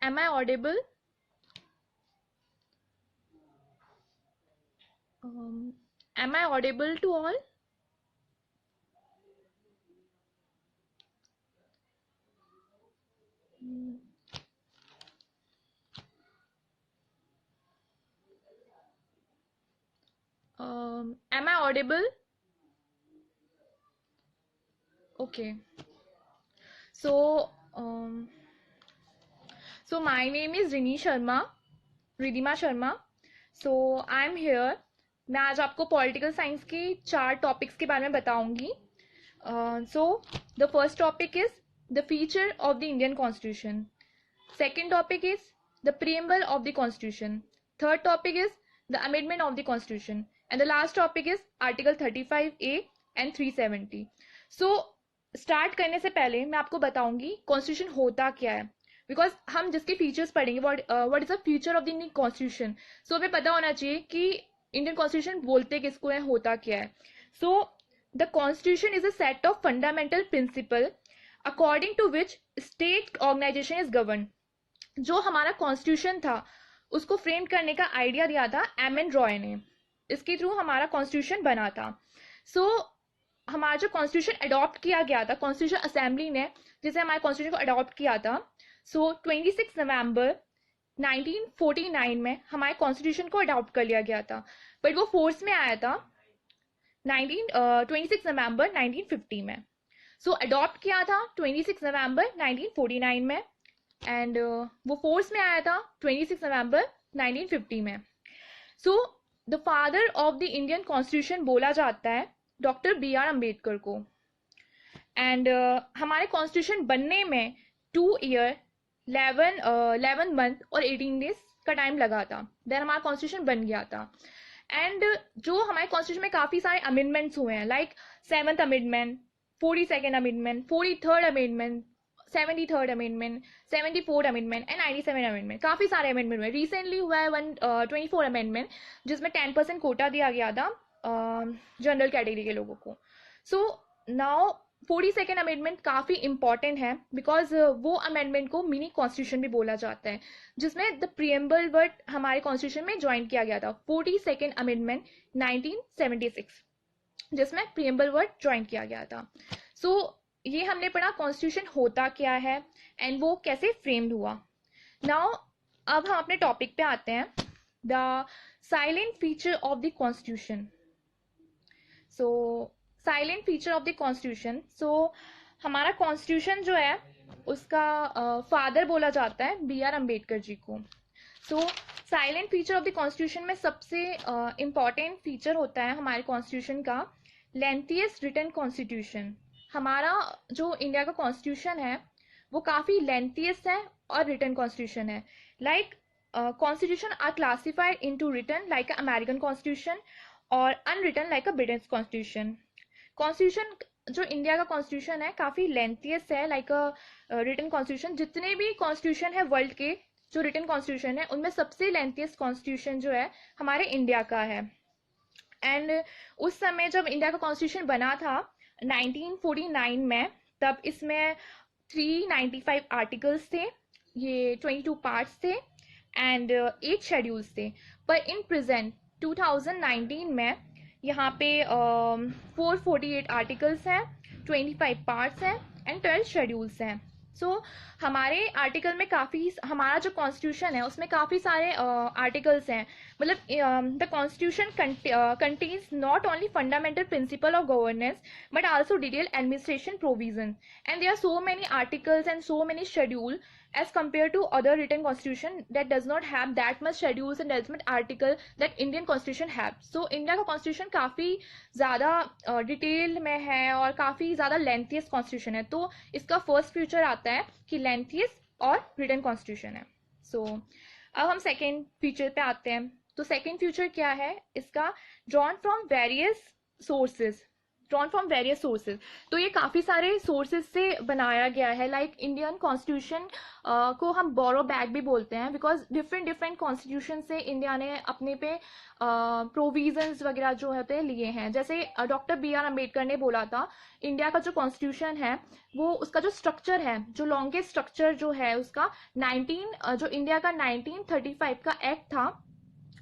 Am I audible? Am I audible to all? Am I audible? Okay. So, my name is Rini Sharma, Ridhima Sharma. So, I am here. मैं आज आपको political science के 4 topics के बारे में बताऊंगी. So, the first topic is the feature of the Indian Constitution. Second topic is the preamble of the Constitution. Third topic is the amendment of the Constitution. And the last topic is Article 35A and 370. So, start करने से पहले मैं आपको बताऊंगी constitution होता क्या है, because हम जिसके फीचर्स पढ़ेंगे what is the future of the Indian constitution. So हमें पता होना चाहिए कि इंडियन कॉन्स्टिट्यूशन बोलते किसको है, होता क्या है. So the constitution is a set of fundamental principle according to which state organisation is govern. जो हमारा कॉन्स्टिट्यूशन था उसको फ्रेम करने का आइडिया दिया था एम.एन. रॉय ने. इसके थ्रू हमारा कॉन्स्टिट्यूशन बना था. सो हमारा जो कॉन्स्टिट्यूशन अडॉप्ट किया गया था कॉन्स्टिट्यूशन असेंबली ने, जिसे हमारे कॉन्स्टिट्यूशन को अडॉप्ट किया था, सो 26 नवंबर 1949 में हमारे कॉन्स्टिट्यूशन को अडॉप्ट कर लिया गया था. बट वो फोर्स में आया था 26 नवंबर 1950 में. सो अडॉप्ट किया था 26 नवंबर 1949 में एंड वो फोर्स में आया था 26 नवंबर 1950 में. So the father of the Indian constitution बोला जाता है डॉक्टर B.R. अम्बेडकर को. एंड हमारे कॉन्स्टिट्यूशन बनने में 2 ईयर 11 मंथ और 18 डेज का टाइम लगा था. देन हमारा कॉन्स्टिट्यूशन बन गया था. एंड जो हमारे कॉन्स्टिट्यूशन में काफ़ी सारे अमेंडमेंट्स हुए हैं, like 7th amendment, 42nd amendment, 43rd amendment, 73rd amendment, 74th amendment and 97th amendment. काफ़ी सारे अमेंडमेंट हुए. रिसेंटली हुआ है 124 अमेंडमेंट, जिसमें 10% कोटा दिया गया था जनरल कैटेगरी के लोगों को. सो नाउ 42nd अमेंडमेंट काफ़ी इंपॉर्टेंट है बिकॉज वो अमेंडमेंट को मिनी कॉन्स्टिट्यूशन भी बोला जाता है, जिसमें द प्रियम्बल वर्ड हमारे कॉन्स्टिट्यूशन में ज्वाइन किया गया था. 42nd अमेंडमेंट 1976, जिसमें प्रियम्बल वर्ड ज्वाइन किया गया था. सो ये हमने पढ़ा कॉन्स्टिट्यूशन होता क्या है एंड वो कैसे फ्रेम्ड हुआ. नाउ अब हम अपने टॉपिक पे आते हैं, the silent feature of the constitution. So silent feature of the constitution. So हमारा कॉन्स्टिट्यूशन जो है उसका फादर बोला जाता है B.R. अम्बेडकर जी को. So silent feature of the constitution में सबसे इम्पॉर्टेंट फीचर होता है हमारे कॉन्स्टिट्यूशन का लेंथीएस्ट रिटन कॉन्स्टिट्यूशन. हमारा जो इंडिया का कॉन्स्टिट्यूशन है वो काफ़ी लेंथीएस्ट है और रिटन कॉन्स्टिट्यूशन है. Like constitution are classified into written like American constitution और unwritten like a British constitution. Constitution जो इंडिया का कॉन्स्टिट्यूशन है काफ़ी लेंथीएस्ट है लाइक अ रिटन कॉन्स्टिट्यूशन. जितने भी कॉन्स्टिट्यूशन है वर्ल्ड के जो रिटन कॉन्स्टिट्यूशन है उनमें सबसे लेंथीएस्ट कॉन्स्टिट्यूशन जो है हमारे इंडिया का है. एंड उस समय जब इंडिया का कॉन्स्टिट्यूशन बना था 1949 में, तब इसमें 395 आर्टिकल्स थे, ये 22 पार्ट्स थे एंड 8 शेड्यूल्स थे. पर इन प्रेजेंट 2019 में यहाँ पे 448 आर्टिकल्स हैं, 25 पार्ट्स हैं एंड 12 शेड्यूल्स हैं. सो हमारे आर्टिकल में काफ़ी, हमारा जो कॉन्स्टिट्यूशन है उसमें काफ़ी सारे आर्टिकल्स हैं. मतलब the constitution contains not only fundamental principle of governance but also detail administration provision and there are so many articles and so many schedule as compared to other written constitution that does not have that much schedules and that much article that Indian constitution have. So India का constitution काफ़ी ज़्यादा detail में है और काफ़ी ज़्यादा lengthiest constitution है. तो इसका फर्स्ट फ्यूचर आता है कि लेंथीएस्ट और रिटन कॉन्स्टिट्यूशन है. सो अब हम सेकेंड फ्यूचर पे आते हैं. तो सेकेंड फ्यूचर क्या है इसका, drawn from various sources drawn from various sources. तो ये काफ़ी सारे सोर्सेज से बनाया गया है। लाइक इंडियन कॉन्स्टिट्यूशन को हम बोरो बैक भी बोलते हैं, बिकॉज डिफरेंट डिफरेंट कॉन्स्टिट्यूशन से इंडिया ने अपने पे प्रोविजंस वगैरह जो होते हैं लिए हैं। जैसे डॉक्टर B.R. अम्बेडकर ने बोला था, इंडिया का जो कॉन्स्टिट्यूशन है वो उसका जो स्ट्रक्चर है, जो लॉन्गेस्ट स्ट्रक्चर जो है उसका जो इंडिया का 1935 का एक्ट था,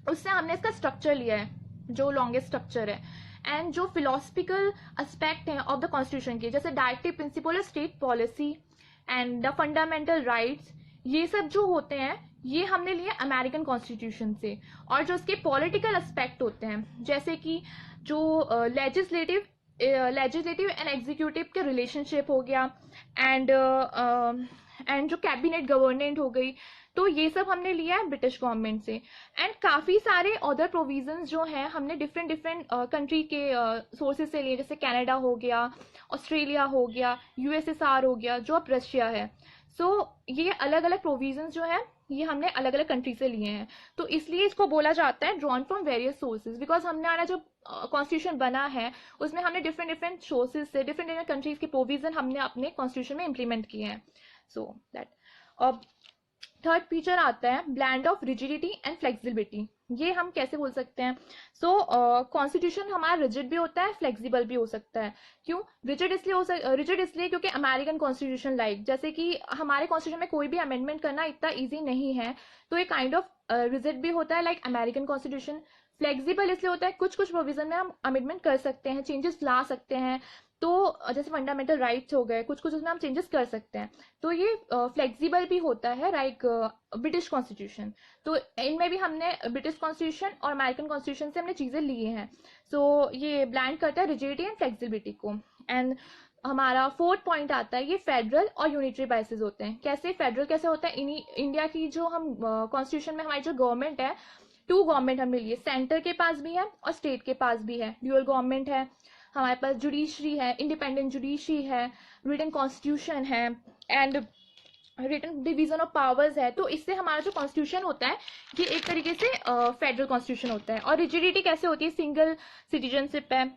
उससे हमने इसका स्ट्रक्चर लिया है, जो लॉन्गेस्ट स्ट्रक्चर है। एंड जो फिलोसफिकल एस्पेक्ट हैं ऑफ द कॉन्स्टिट्यूशन के, जैसे directive principle of state policy and the fundamental rights, ये सब जो होते हैं ये हमने लिए अमेरिकन कॉन्स्टिट्यूशन से। और जो उसके पॉलिटिकल एस्पेक्ट होते हैं, जैसे कि जो लेजिस्लेटिव एंड एग्जीक्यूटिव के रिलेशनशिप हो गया, एंड जो कैबिनेट गवर्नेंट हो गई, तो ये सब हमने लिया है ब्रिटिश गवर्नमेंट से। एंड काफ़ी सारे अदर प्रोविजंस जो हैं हमने डिफरेंट डिफरेंट कंट्री के सोर्सेज से लिए, जैसे कनाडा हो गया, ऑस्ट्रेलिया हो गया, USSR हो गया, जो अब रशिया है। सो ये अलग अलग प्रोविजंस जो है ये हमने अलग अलग कंट्री से लिए हैं। तो इसलिए इसको बोला जाता है drawn from various sources, because हमने जब कॉन्स्टिट्यूशन बना है उसमें हमने डिफरेंट डिफरेंट सोर्सेज से डिफरेंट डिफरेंट कंट्रीज के प्रोविजन हमने अपने कॉन्स्टिट्यूशन में इम्प्लीमेंट किए हैं। So that. अब थर्ड फीचर आता है blend of rigidity and flexibility. ये हम कैसे बोल सकते हैं? सो कॉन्स्टिट्यूशन हमारा रिजिड भी होता है, फ्लेक्सिबल भी हो सकता है। क्यों रिजिड इसलिए क्योंकि अमेरिकन कॉन्स्टिट्यूशन लाइक, जैसे कि हमारे कॉन्स्टिट्यूशन में कोई भी अमेंडमेंट करना इतना ईजी नहीं है, तो ये काइंड ऑफ रिजिड भी होता है लाइक अमेरिकन कॉन्स्टिट्यूशन। फ्लेक्सिबल इसलिए होता है कुछ कुछ प्रोविजन में हम अमेंडमेंट कर सकते हैं, चेंजेस ला सकते हैं। तो जैसे फंडामेंटल राइट्स हो गए, कुछ कुछ उसमें हम चेंजेस कर सकते हैं, तो ये फ्लेक्सिबल भी होता है लाइक ब्रिटिश कॉन्स्टिट्यूशन। तो इनमें भी हमने ब्रिटिश कॉन्स्टिट्यूशन और अमेरिकन कॉन्स्टिट्यूशन से हमने चीज़ें ली हैं। सो ये ब्लेंड करता है रिजिडिटी एंड फ्लेक्सिबिलिटी को। एंड हमारा फोर्थ पॉइंट आता है, ये फेडरल और यूनिटरी बाइसेस होते हैं। कैसे फेडरल कैसे होता है? इंडिया की जो हम कॉन्स्टिट्यूशन में हमारी जो गवर्नमेंट है, 2 गवर्नमेंट हमने लिए, सेंटर के पास भी है और स्टेट के पास भी है, ड्यूअल गवर्नमेंट है। हमारे पास जुडिशरी है, इंडिपेंडेंट जुडिशरी है, रिटन कॉन्स्टिट्यूशन है and written division of powers है। तो इससे हमारा जो कॉन्स्टिट्यूशन होता है ये एक तरीके से फेडरल कॉन्स्टिट्यूशन होता है। और रिजिडिटी कैसे होती है? सिंगल सिटीजनशिप है,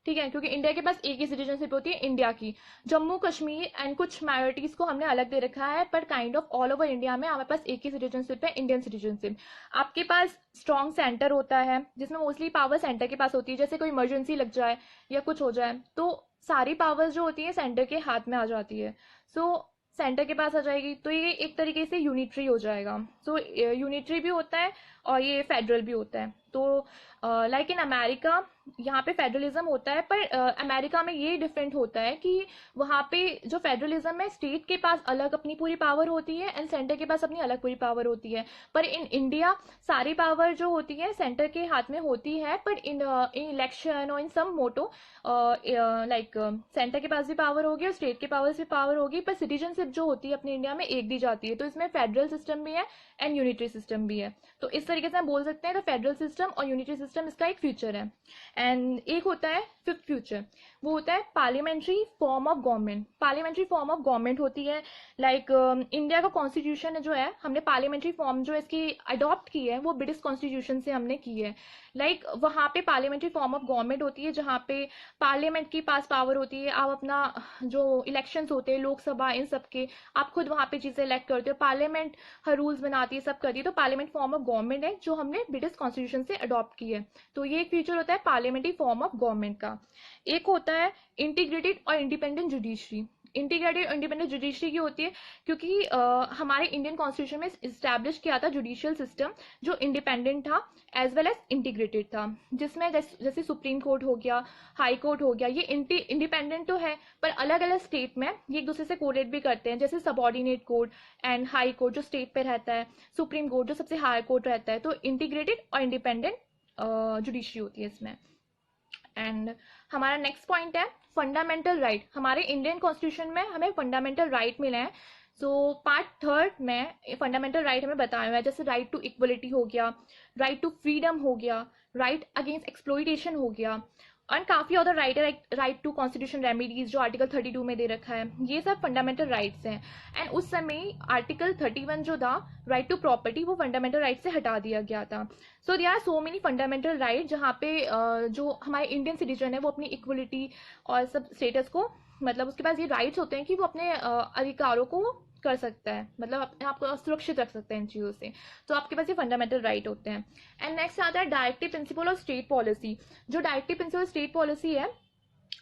ठीक है, क्योंकि इंडिया के पास एक ही सिटीजनशिप होती है इंडिया की। जम्मू कश्मीर एंड कुछ माइनॉरिटीज को हमने अलग दे रखा है, पर kind of all over India में हमारे पास एक ही सिटीजनशिप है, इंडियन सिटीजनशिप। आपके पास स्ट्रॉन्ग सेंटर होता है जिसमें मोस्टली पावर सेंटर के पास होती है। जैसे कोई इमरजेंसी लग जाए या कुछ हो जाए तो सारी पावर्स जो होती है सेंटर के हाथ में आ जाती है। सो सेंटर के पास आ जाएगी, तो ये एक तरीके से यूनिटरी हो जाएगा। सो यूनिटरी भी होता है और ये फेडरल भी होता है। तो लाइक इन अमेरिका यहाँ पे फेडरलिज्म होता है, पर अमेरिका में ये डिफरेंट होता है कि वहाँ पे जो फेडरलिज्म है स्टेट के पास अलग अपनी पूरी पावर होती है एंड सेंटर के पास अपनी अलग पूरी पावर होती है। पर इन इंडिया सारी पावर जो होती है सेंटर के हाथ में होती है, पर इन इलेक्शन और इन सम मोटो लाइक सेंटर के पास भी पावर होगी और स्टेट के पास भी पावर होगी, पर सिटीजनशिप जो होती है अपनी इंडिया में एक दी जाती है। तो इसमें फेडरल सिस्टम भी है एंड यूनिटरी सिस्टम भी है। तो इस तरीके से हम बोल सकते हैं तो फेडरल सिस्टम और यूनिटरी सिस्टम इसका एक फ्यूचर है। एंड एक होता है फिफ्थ फ्यूचर, वो होता है parliamentary form of government. Parliamentary form of government होती है लाइक इंडिया का कॉन्स्टिट्यूशन जो है हमने पार्लियामेंट्री फॉर्म जो इसकी अडॉप्ट की है वो ब्रिटिश कॉन्स्टिट्यूशन से हमने की है। लाइक वहाँ पे पार्लियामेंट्री फॉर्म ऑफ गवर्नमेंट होती है जहाँ पे पार्लियामेंट के पास पावर होती है। आप अपना जो इलेक्शंस होते हैं लोकसभा इन सब के, आप खुद वहाँ पे चीज़ें इलेक्ट करते हो, पार्लियामेंट हर रूल्स बनाती है, सब करती है। तो पार्लियामेंट फॉर्म ऑफ गवर्नमेंट है जो हमने ब्रिटिश कॉन्स्टिट्यूशन से अडॉप्ट की है। तो ये एक फीचर होता है पार्लियामेंट्री फॉर्म ऑफ गवर्नमेंट का। एक होता है इंटीग्रेटेड और इंडिपेंडेंट जुडिशरी। इंटीग्रेटेड और इंडिपेंडेंट जुडिशरी की होती है क्योंकि हमारे इंडियन कॉन्स्टिट्यूशन में इस्टेब्लिश किया था जुडिशियल सिस्टम जो इंडिपेंडेंट था एज वेल एज इंटीग्रेटेड था, जिसमें जैसे सुप्रीम कोर्ट हो गया, हाई कोर्ट हो गया, ये इंडिपेंडेंट तो है पर अलग अलग स्टेट में ये एक दूसरे से कोरिलेट भी करते हैं। जैसे subordinate court and high court जो स्टेट पे रहता है, सुप्रीम कोर्ट जो सबसे हाई कोर्ट रहता है। तो इंटीग्रेटेड और इंडिपेंडेंट जुडिशरी होती है इसमें। एंड हमारा नेक्स्ट पॉइंट है फंडामेंटल राइट। हमारे इंडियन कॉन्स्टिट्यूशन में हमें फंडामेंटल राइट मिले हैं। सो पार्ट थर्ड में फंडामेंटल राइट हमें बताया हुआ है, जैसे राइट टू इक्वलिटी हो गया, राइट टू फ्रीडम हो गया, राइट अगेंस्ट एक्सप्लॉइटेशन हो गया, और काफ़ी other right to constitution remedies जो आर्टिकल 32 में दे रखा है, ये सब फंडामेंटल राइट्स हैं। एंड उस समय आर्टिकल 31 जो था राइट टू प्रॉपर्टी, वो फंडामेंटल राइट से हटा दिया गया था। So there are so many fundamental right जहाँ पे जो हमारे इंडियन सिटीजन है वो अपनी इक्वलिटी और सब स्टेटस को, मतलब उसके पास ये राइट्स होते हैं कि वो अपने अधिकारों को कर सकता है, मतलब अपने आप को सुरक्षित रख सकता है इन चीज़ों से। तो आपके पास ये फंडामेंटल राइट होते हैं। एंड नेक्स्ट आता है directive principle of state policy. जो डायरेक्टिव प्रिंसिपल स्टेट पॉलिसी है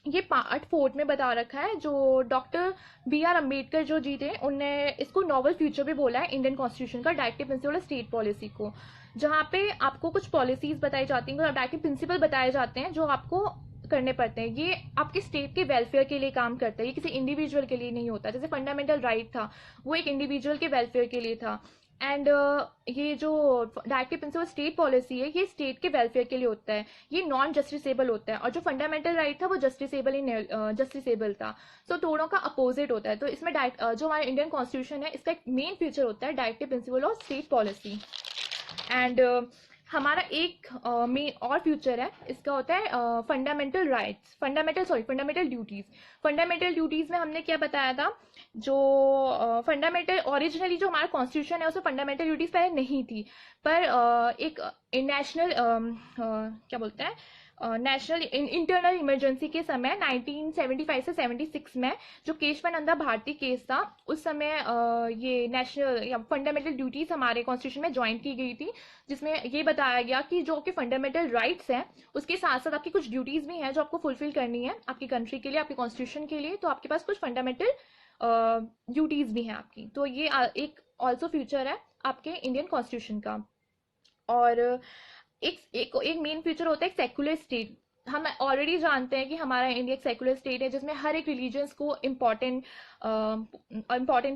ये पार्ट 4 में बता रखा है, जो डॉक्टर B.R. अम्बेडकर जो जी थे उनने इसको नॉवल फ्यूचर भी बोला है इंडियन कॉन्स्टिट्यूशन का, directive principle of state policy को, जहाँ पे आपको कुछ पॉलिसीज बताई जाती हैं, डायरेक्टिव प्रिंसिपल बताए जाते हैं जो आपको करने पड़ते हैं। ये आपके स्टेट के वेलफेयर के लिए काम करता है, ये किसी इंडिविजुअल के लिए नहीं होता। जैसे फंडामेंटल राइट था वो एक इंडिविजुअल के वेलफेयर के लिए था, एंड ये जो डायरेक्टिव प्रिंसिपल स्टेट पॉलिसी है ये स्टेट के वेलफेयर के लिए होता है, ये नॉन जस्टिसेबल होता है। और जो फंडामेंटल राइट था वो जस्टिसेबल था। सो दोनों का अपोजिट होता है। तो इसमें जो हमारा इंडियन कॉन्स्टिट्यूशन है इसका एक मेन फीचर होता है directive principle of state policy. And हमारा एक मेन और फ्यूचर है, इसका होता है fundamental rights, fundamental duties. Fundamental duties में हमने क्या बताया था, जो फंडामेंटल ओरिजिनली जो हमारा कॉन्स्टिट्यूशन है उसमें फंडामेंटल ड्यूटीज़ पहले नहीं थी, पर एक नेशनल क्या बोलते हैं नेशनल इंटरनल इमरजेंसी के समय 1975 से 76 में जो केशवानंदा भारती केस था, उस समय ये नेशनल या फंडामेंटल ड्यूटीज़ हमारे कॉन्स्टिट्यूशन में ज्वाइन की गई थी, जिसमें ये बताया गया कि जो आपके फंडामेंटल राइट्स हैं उसके साथ साथ आपकी कुछ ड्यूटीज़ भी हैं जो आपको फुलफिल करनी है आपकी कंट्री के लिए, आपके कॉन्स्टिट्यूशन के लिए। तो आपके पास कुछ फंडामेंटल ड्यूटीज़ भी हैं आपकी। तो ये एक ऑल्सो फ्यूचर है आपके इंडियन कॉन्स्टिट्यूशन का। और एक मेन फीचर होता है सेक्युलर स्टेट। हम ऑलरेडी जानते हैं कि हमारा इंडिया एक सेक्युलर स्टेट है जिसमें हर एक रिलीजन्स को इम्पॉर्टेंट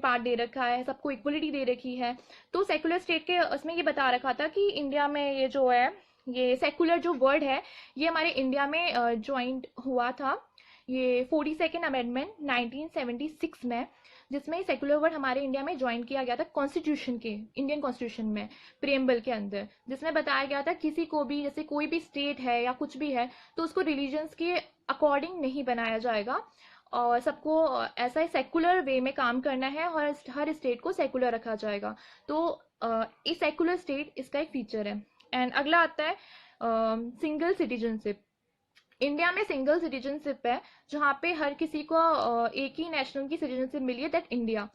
पार्ट दे रखा है, सबको इक्वलिटी दे रखी है। तो सेक्युलर स्टेट के उसमें ये बता रखा था कि इंडिया में ये जो है ये सेक्युलर जो वर्ड है ये हमारे इंडिया में ज्वाइंट हुआ था, ये 42nd अमेंडमेंट 1976 में, जिसमें सेक्युलर वर्ड हमारे इंडिया में ज्वाइन किया गया था कॉन्स्टिट्यूशन के, इंडियन कॉन्स्टिट्यूशन में प्रियम्बल के अंदर, जिसमें बताया गया था किसी को भी, जैसे कोई भी स्टेट है या कुछ भी है तो उसको रिलीजन्स के अकॉर्डिंग नहीं बनाया जाएगा और सबको ऐसा ही सेक्युलर वे में काम करना है और हर स्टेट को सेक्युलर रखा जाएगा। तो इस सेक्युलर स्टेट इसका एक फीचर है। एंड अगला आता है सिंगल सिटीजनशिप। इंडिया में सिंगल सिटीजनशिप है जहाँ पे हर किसी को एक ही नेशनल की सिटीजनशिप मिली है, that India,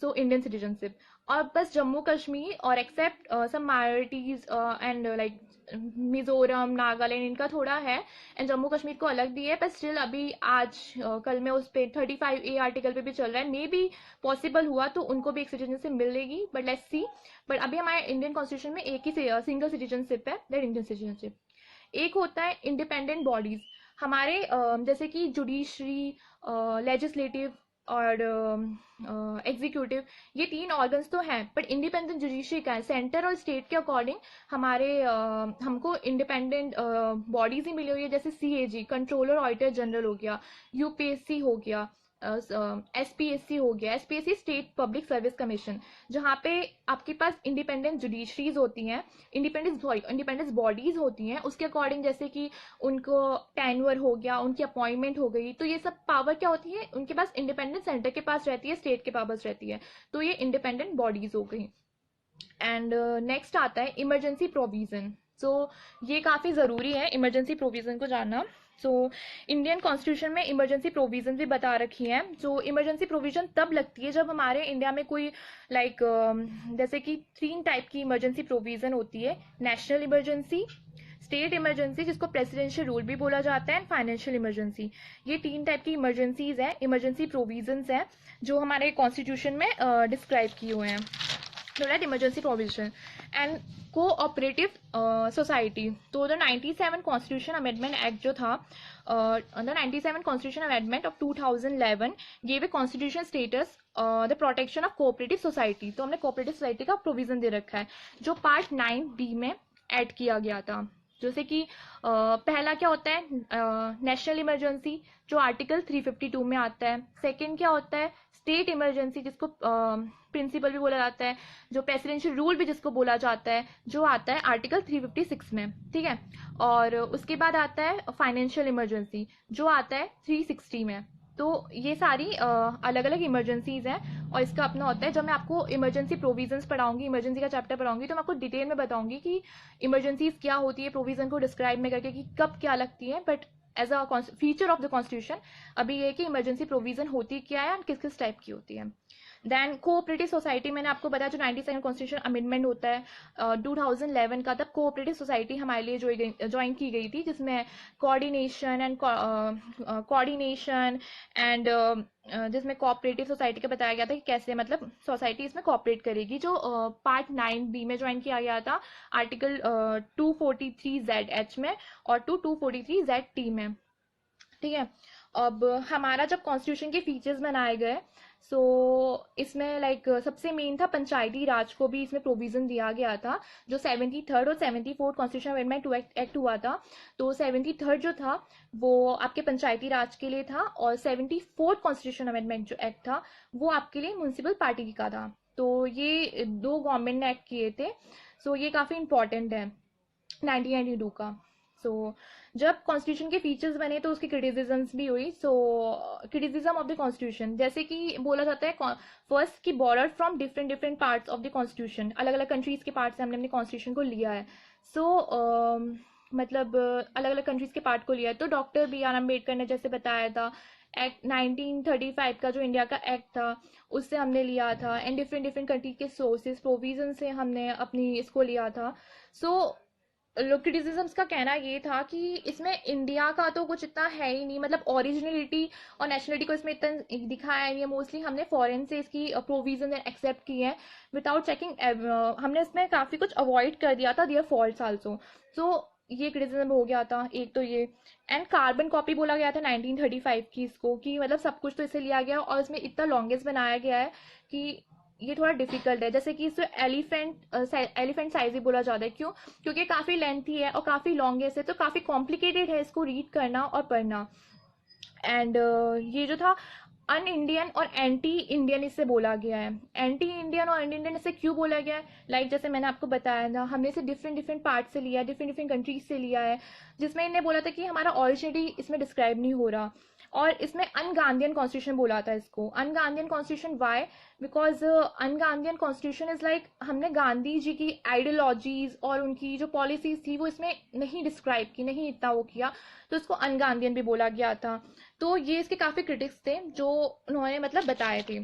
so Indian citizenship. और बस जम्मू कश्मीर और except some minorities and like Mizoram, Nagaland, इनका थोड़ा है, एंड जम्मू कश्मीर को अलग दी है, पर स्टिल अभी आज कल में उस पर 35A आर्टिकल पे भी चल रहा है। मे बी पॉसिबल हुआ तो उनको भी एक सिटीजनशिप मिलेगी, बट लेट्स सी। बट अभी हमारे इंडियन कॉन्स्टिट्यूशन में एक ही सिंगल सिटीजनशिप है, दैट इंडियन सिटीजनशिप। एक होता है इंडिपेंडेंट बॉडीज। हमारे जैसे कि जुडिशरी, लेजिस्लेटिव और एग्जीक्यूटिव, ये 3 ऑर्गन्स तो हैं, बट इंडिपेंडेंट जुडिशरी का है। सेंटर और स्टेट के अकॉर्डिंग हमारे हमको इंडिपेंडेंट बॉडीज ही मिली हुई है, जैसे CAG कंट्रोलर ऑडिटर जनरल हो गया, UPSC हो गया, SPSC हो गया, SPSC state public service commission, जहाँ पे आपके पास इंडिपेंडेंट जुडिशरीज होती हैं, इंडिपेंडेंस बॉडीज होती हैं, उसके अकॉर्डिंग जैसे कि उनको टेन्योर हो गया, उनकी अपॉइंटमेंट हो गई, तो ये सब पावर क्या होती है उनके पास, इंडिपेंडेंट सेंटर के पास रहती है, स्टेट के पास रहती है। तो ये इंडिपेंडेंट बॉडीज हो गई। एंड नेक्स्ट आता है इमरजेंसी प्रोविजन। सो ये काफ़ी ज़रूरी है इमरजेंसी प्रोविजन को जानना। सो इंडियन कॉन्स्टिट्यूशन में इमरजेंसी प्रोविजन भी बता रखी है। जो इमरजेंसी प्रोविजन तब लगती है जब हमारे इंडिया में कोई जैसे कि 3 टाइप की इमरजेंसी प्रोविजन होती है, नेशनल इमरजेंसी, स्टेट इमरजेंसी जिसको प्रेसिडेंशियल रूल भी बोला जाता है, एंड फाइनेंशियल इमरजेंसी। ये 3 टाइप की इमरजेंसीज हैं, इमरजेंसी प्रोविजन्स हैं जो हमारे कॉन्स्टिट्यूशन में डिस्क्राइब किए हुए हैं। That emergency provision and cooperative society. तो द 97 कॉन्स्टिट्यूशन अमेंडमेंट एक्ट जो था, the 97 constitution amendment of 2011 gave a constitution status the protection of cooperative society. तो हमने कोऑपरेटिव सोसाइटी का प्रोविजन दे रखा है जो पार्ट 9B में ऐड किया गया था। जैसे कि पहला क्या होता है, नेशनल इमरजेंसी जो आर्टिकल 352 में आता है। सेकंड क्या होता है, स्टेट इमरजेंसी जिसको प्रिंसिपल भी बोला जाता है, जो प्रेसिडेंशियल रूल भी जिसको बोला जाता है, जो आता है आर्टिकल 356 में, ठीक है। और उसके बाद आता है फाइनेंशियल इमरजेंसी जो आता है 360 में। तो ये सारी अलग अलग इमरजेंसीज हैं और इसका अपना होता है। जब मैं आपको इमरजेंसी प्रोविजंस पढ़ाऊंगी, इमरजेंसी का चैप्टर पढ़ाऊंगी, तो मैं आपको डिटेल में बताऊंगी कि इमरजेंसीज क्या होती है, प्रोविजन को डिस्क्राइब में करके कि कब क्या लगती है। But as a feature of the constitution अभी ये कि इमरजेंसी प्रोविजन होती क्या है और किस किस टाइप की होती है। देन कोऑपरेटिव सोसाइटी, मैंने आपको बताया जो 92nd कॉन्स्टिट्यूशन अमेंडमेंट होता है 2011 का, तब कोऑपरेटिव सोसाइटी हमारे लिए ज्वाइन की गई थी, जिसमें कोऑर्डिनेशन एंड जिसमें कोऑपरेटिव सोसाइटी का बताया गया था कि कैसे मतलब सोसाइटी इसमें कोऑपरेट करेगी, जो पार्ट 9B में ज्वाइन किया गया था आर्टिकल 243ZH में और 243ZT में, ठीक है। अब हमारा जब कॉन्स्टिट्यूशन के फीचर्स बनाए गए, सो इसमें लाइक सबसे मेन था पंचायती राज को भी इसमें प्रोविजन दिया गया था। जो 73rd और 74th कॉन्स्टिट्यूशन अमेंडमेंट एक्ट हुआ था, तो 73rd जो था वो आपके पंचायती राज के लिए था और 74th कॉन्स्टिट्यूशन अमेंडमेंट जो एक्ट था वो आपके लिए म्यूनसिपल पार्टी का था। तो ये दो गवर्नमेंट ने एक्ट किए थे। सो ये काफ़ी इंपॉर्टेंट है 1992 का। सो जब कॉन्स्टिट्यूशन के फीचर्स बने तो उसकी क्रिटिसिजम्स भी हुई। सो क्रिटिसिज्म ऑफ द कॉन्स्टिट्यूशन, जैसे कि बोला जाता है फर्स्ट की border from different different parts of the constitution, अलग अलग कंट्रीज के पार्ट से हमने अपने कॉन्स्टिट्यूशन को लिया है। सो मतलब अलग अलग कंट्रीज के पार्ट को लिया है। तो डॉक्टर B.R. अम्बेडकर ने जैसे बताया था, एक्ट 1935 का जो इंडिया का एक्ट था उससे हमने लिया था, एंड डिफरेंट डिफरेंट कंट्री के सोर्सेज प्रोविजन से हमने अपनी इसको लिया था। सो क्रिटिसिज्म्स का कहना ये था कि इसमें इंडिया का तो कुछ इतना है ही नहीं, मतलब ओरिजिनलिटी और नेशनलिटी को इसमें इतना दिखाया नहीं है। मोस्टली हमने फॉरेन से इसकी प्रोविजन एक्सेप्ट की है विदाउट चेकिंग। हमने इसमें काफ़ी कुछ अवॉइड कर दिया था, देयर फॉल्ट्स आल्सो। सो ये क्रिटिसिज्म हो गया था एक तो ये। एंड कार्बन कॉपी बोला गया था 1935 की इसको, कि मतलब सब कुछ तो इसे लिया गया और इसमें इतना लॉन्गेस्ट बनाया गया है कि ये थोड़ा डिफिकल्ट है। जैसे कि इसे एलिफेंट साइज ही बोला जाता है, क्यों? क्योंकि काफ़ी लेंथी है और काफ़ी लॉन्गेस्ट है, तो काफ़ी कॉम्प्लिकेटेड है इसको रीड करना और पढ़ना। एंड ये जो था अन इंडियन और एंटी इंडियन इससे बोला गया है। एंटी इंडियन और अन इंडियन इससे क्यों बोला गया है? लाइक जैसे मैंने आपको बताया था, हमने इसे डिफरेंट डिफरेंट पार्ट से लिया है, डिफरेंट डिफरेंट कंट्रीज से लिया है, जिसमें इन्हें बोला था कि हमारा ओरिजिनिटी इसमें डिस्क्राइब नहीं हो रहा। और इसमें अनगांधीयन कॉन्स्टिट्यूशन बोला था इसको। Un-Gandhian constitution why? Because un-Gandhian constitution is like हमने गांधी जी की आइडियोलॉजीज और उनकी जो पॉलिसीज थी वो इसमें नहीं डिस्क्राइब की, नहीं इतना वो किया, तो इसको अनगांधीयन भी बोला गया था। तो ये इसके काफ़ी क्रिटिक्स थे जो उन्होंने मतलब बताए थे।